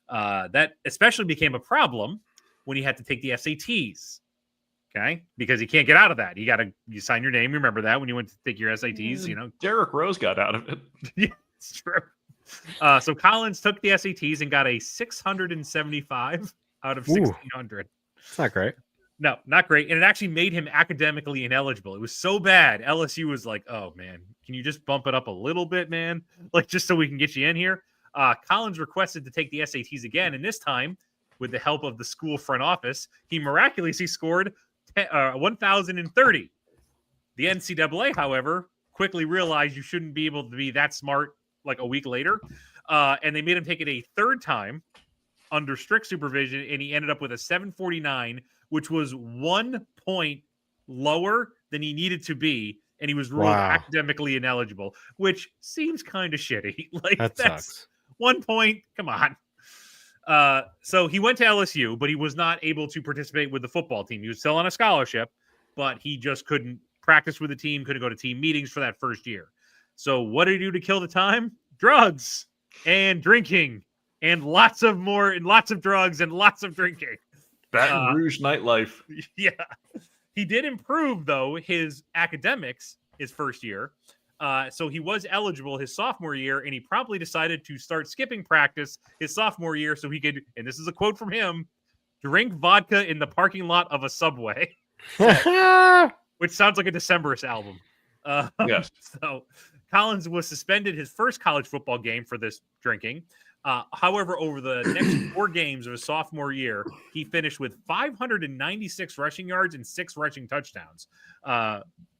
D: That especially became a problem when he had to take the SATs. Okay, because he can't get out of that. You sign your name. Remember that when you went to take your SATs, you know.
B: Derrick Rose got out of it.
D: Yeah, it's true. So Collins took the SATs and got a 675 out of 1,600.
A: It's not great.
D: No, not great. And it actually made him academically ineligible. It was so bad. LSU was like, oh, man, can you just bump it up a little bit, man? Like, just so we can get you in here. Collins requested to take the SATs again. And this time, with the help of the school front office, he miraculously scored 1,030. The NCAA, however, quickly realized you shouldn't be able to be that smart like a week later. And they made him take it a third time under strict supervision, and he ended up with a 749, which was 1 point lower than he needed to be, and he was ruled academically ineligible, which seems kind of shitty. Like
A: That
D: that's
A: sucks.
D: 1 point. Come on. So he went to LSU, but he was not able to participate with the football team. He was still on a scholarship, but he just couldn't practice with the team, couldn't go to team meetings for that first year. So what did he do to kill the time? Drugs and drinking and lots of drugs and lots of drinking.
B: Baton Rouge nightlife.
D: Yeah. He did improve, though, his academics his first year. So he was eligible his sophomore year, and he promptly decided to start skipping practice his sophomore year so he could, and this is a quote from him, drink vodka in the parking lot of a Subway, which sounds like a Decemberist album.
B: Yes.
D: So Collins was suspended his first college football game for this drinking. However, over the next 4 games of his sophomore year, he finished with 596 rushing yards and 6 rushing touchdowns.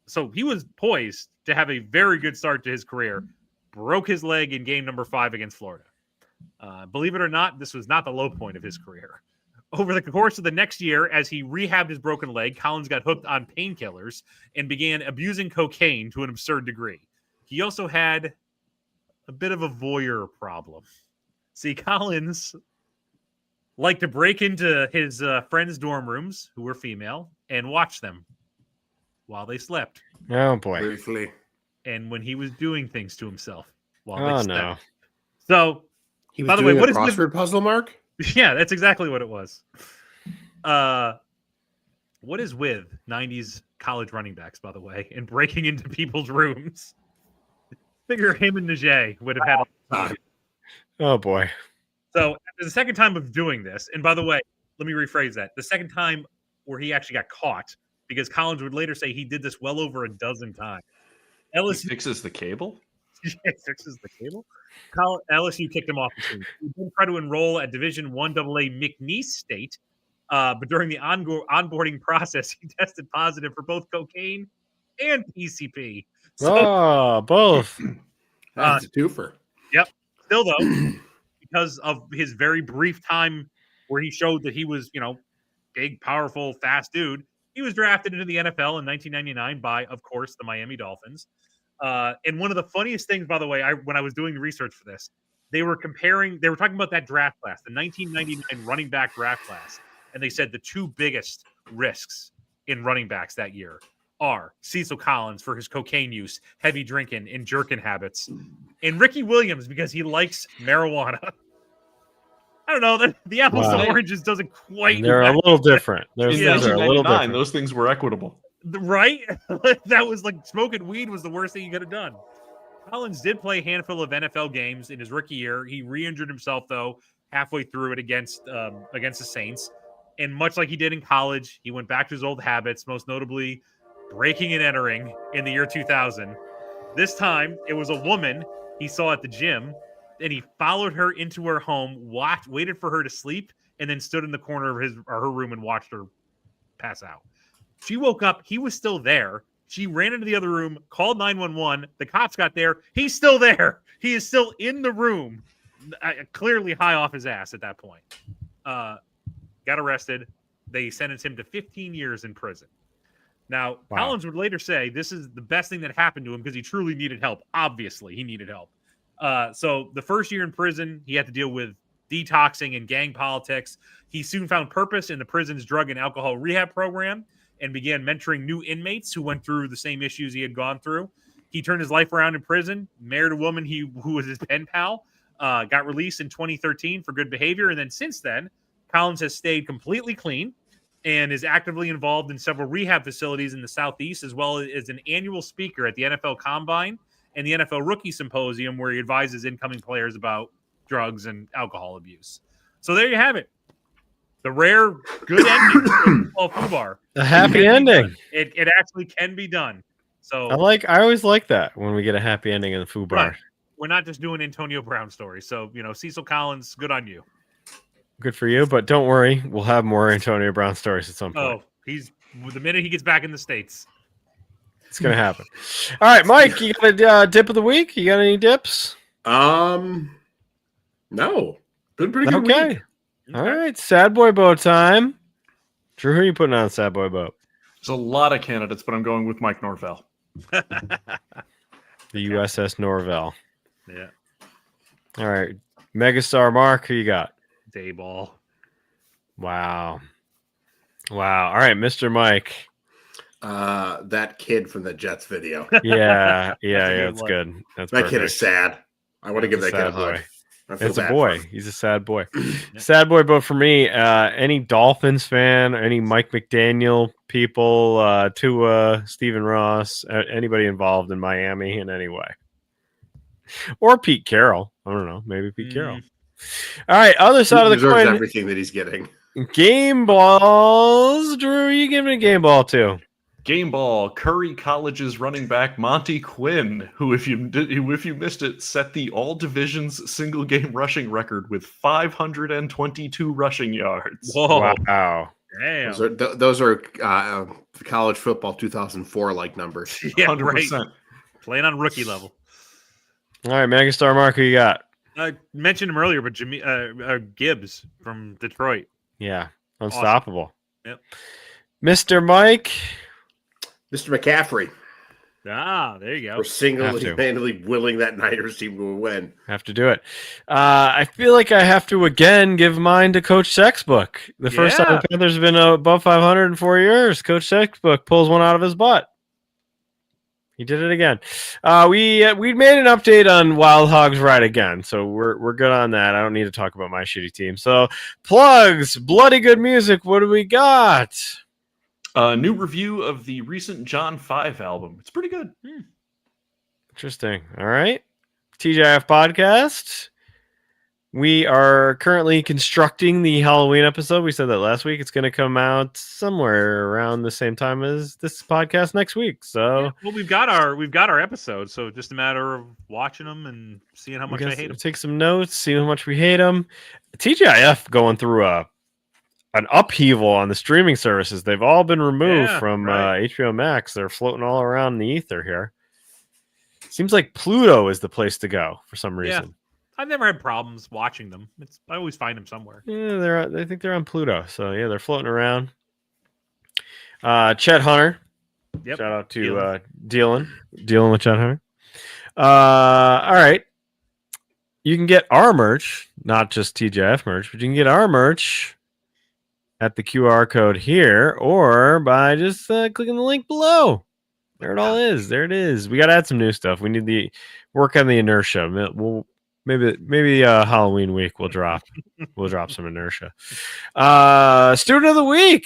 D: So he was poised to have a very good start to his career. Broke his leg in game number 5 against Florida. Believe it or not, this was not the low point of his career. Over the course of the next year, as he rehabbed his broken leg, Collins got hooked on painkillers and began abusing cocaine to an absurd degree. He also had a bit of a voyeur problem. See, Collins liked to break into his friends' dorm rooms, who were female, and watch them while they slept.
A: Oh boy.
C: Briefly.
D: And when he was doing things to himself while
A: Oh
D: they slept.
A: no.
D: So,
C: He was
D: by the
C: doing
D: way, what
C: a
D: is
C: crossword puzzle, Mark?
D: yeah, that's exactly what it was. What is with 90s college running backs, by the way, and breaking into people's rooms? Figure him and Najee would have had.
A: Oh boy.
D: So after the second time of doing this, and by the way, let me rephrase that. The second time where he actually got caught, because Collins would later say he did this well over a dozen times.
B: He
D: LSU
B: fixes the cable.
D: fixes the cable. LSU kicked him off the team. He did try to enroll at Division I AA McNeese State, but during the onboarding process, he tested positive for both cocaine and PCP. So
A: Oh, both.
C: That's a twofer.
D: still, though, because of his very brief time where he showed that he was, big, powerful, fast dude, he was drafted into the NFL in 1999 by, of course, the Miami Dolphins. And one of the funniest things, by the way, when I was doing the research for this, they were talking about that draft class, the 1999 running back draft class. And they said the 2 biggest risks in running backs that year are Cecil Collins for his cocaine use, heavy drinking, and jerking habits, and Ricky Williams because he likes marijuana. I don't know. The apples
A: Wow.
D: and oranges doesn't quite.
A: They're a little different. Those
B: In
A: things are a little
B: 1999,
A: different.
B: those things were equitable.
D: Right? That was like smoking weed was the worst thing you could have done. Collins did play a handful of NFL games in his rookie year. He re-injured himself, though, halfway through it against the Saints. And much like he did in college, he went back to his old habits, most notably breaking and entering in the year 2000. This time, it was a woman he saw at the gym, and he followed her into her home, waited for her to sleep, and then stood in the corner of her room and watched her pass out. She woke up. He was still there. She ran into the other room, called 911. The cops got there. He's still there. He is still in the room, clearly high off his ass at that point. Got arrested. They sentenced him to 15 years in prison. Now,
A: Wow.
D: Collins would later say this is the best thing that happened to him because he truly needed help. Obviously, he needed help. So the first year in prison, he had to deal with detoxing and gang politics. He soon found purpose in the prison's drug and alcohol rehab program and began mentoring new inmates who went through the same issues he had gone through. He turned his life around in prison, married a woman who was his pen pal, got released in 2013 for good behavior. And then since then, Collins has stayed completely clean and is actively involved in several rehab facilities in the Southeast, as well as an annual speaker at the NFL Combine and the NFL Rookie Symposium, where he advises incoming players about drugs and alcohol abuse. So there you have it. The rare good ending of football FUBAR.
A: A happy ending.
D: It actually can be done. So
A: I always like that when we get a happy ending in the FUBAR.
D: Right. We're not just doing Antonio Brown stories. So, Cecil Collins, good on you.
A: Good for you, but don't worry, we'll have more Antonio Brown stories at some point.
D: Oh, the minute he gets back in the States.
A: It's gonna happen. All right, Mike, you got a dip of the week? You got any dips?
C: No. Been pretty good
A: Okay.
C: week.
A: All right, Sad Boy Boat time. Drew, who are you putting on Sad Boy Boat?
B: There's a lot of candidates, but I'm going with Mike Norvell.
A: The USS Norvell.
D: Yeah.
A: All right, Megastar Mark, who you got?
D: Dayball.
A: Wow. All right, Mr. Mike.
C: That kid from the Jets video.
A: Yeah,
D: good
A: that's
D: one.
A: good. That's
C: That
A: perfect.
C: kid is sad. I want to give that kid a
A: Sad
C: hug.
A: boy.
C: I feel
A: It's a
C: bad
A: boy.
C: for him.
A: He's a sad boy. Sad boy boat for me. Any Dolphins fan, any Mike McDaniel people, Tua, Stephen Ross, anybody involved in Miami in any way. Or Pete Carroll. I don't know. Maybe Pete Carroll. All right. Other
C: He
A: side of the
C: deserves
A: coin.
C: everything that he's getting.
A: Game balls. Drew, you giving a game ball to?
B: Game ball, Curry College's running back Monty Quinn, who, if you missed it, set the all divisions single game rushing record with 522 rushing yards.
D: Whoa.
A: Wow.
D: Damn.
C: Those are college football 2004 like numbers.
D: Yeah,
B: 100%.
D: right. Playing on rookie level.
A: All right, Megastar Mark, who you got?
D: I mentioned him earlier, but Gibbs from Detroit.
A: Yeah, unstoppable.
D: Yep.
A: Mr. Mike.
C: Mr. McCaffrey.
D: Ah, there you go.
C: We're single-handedly willing that Niners team to win.
A: Have to do it. I feel like I have to again give mine to Coach Sexbook. The first time the Panthers have been above 500 in 4 years. Coach Sexbook pulls one out of his butt. He did it again. We made an update on Wild Hogs Ride again, so we're good on that. I don't need to talk about my shitty team. So plugs, bloody good music. What do we got?
B: New review of the recent John 5 album. It's pretty good.
A: Interesting. All right. TGIF podcast. We are currently constructing the Halloween episode. We said that last week. It's going to come out somewhere around the same time as this podcast next week. So,
D: well, we've got our episodes, so just a matter of watching them and seeing how much I hate them.
A: Take some notes, see how much we hate them. TGIF going through an upheaval on the streaming services. They've all been removed from HBO Max. They're floating all around the ether here. Seems like Pluto is the place to go for some reason.
D: Yeah. I've never had problems watching them. I always find them somewhere.
A: Yeah, I think they're on Pluto. So yeah, they're floating around. Chet Hunter.
D: Yep.
A: Shout out to dealing with Chet Hunter. All right. You can get our merch, not just TGIF merch, but you can get our merch at the QR code here or by just clicking the link below. There it all is. There it is. We got to add some new stuff. We need the work on the inertia. We'll maybe Halloween week we'll drop some inertia. Student of the week.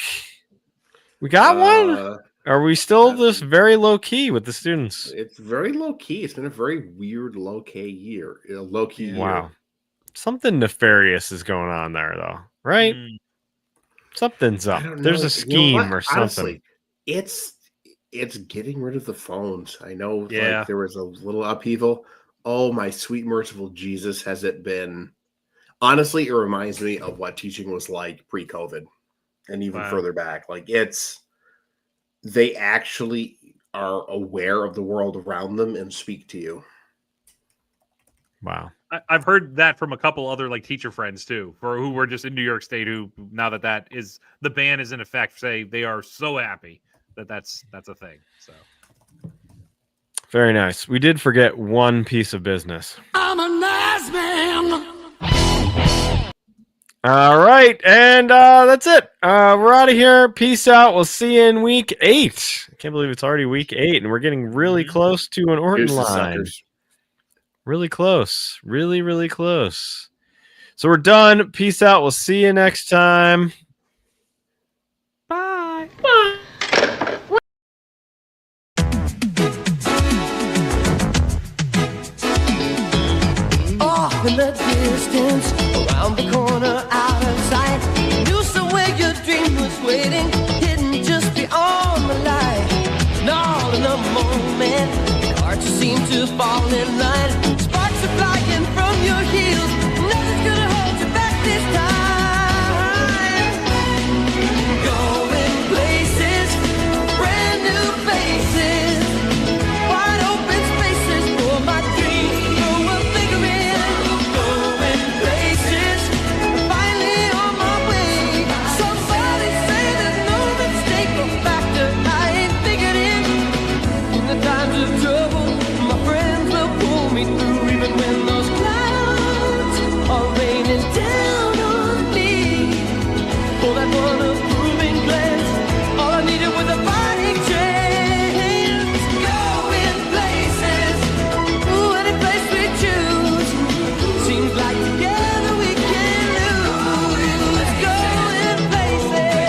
A: We got one. Are we still just very low key with the students?
C: It's very low key. It's been a very weird low key year.
A: Wow. Something nefarious is going on there though, right? Something's up. There's a scheme or something.
C: Honestly, it's getting rid of the phones. I know like, there was a little upheaval. Oh, my sweet, merciful Jesus, has it been? Honestly, it reminds me of what teaching was like pre-COVID and even further back. Like they actually are aware of the world around them and speak to you.
A: Wow.
D: I've heard that from a couple other like teacher friends too, who were just in New York State, who now that is the ban is in effect, say they are so happy that's a thing. So
A: very nice. We did forget one piece of business.
H: I'm a nice man.
A: All right, and that's it. We're out of here. Peace out. We'll see you in week 8. I can't believe it's already week 8, and we're getting really close to an Orton line. Really close. Really, really close. So we're done. Peace out. We'll see you next time.
D: Bye.
H: Bye. Off in the distance, around the corner, out of sight. You saw where your dream was waiting, hidden just beyond the light. And all in a moment, hard to seem to fall in line.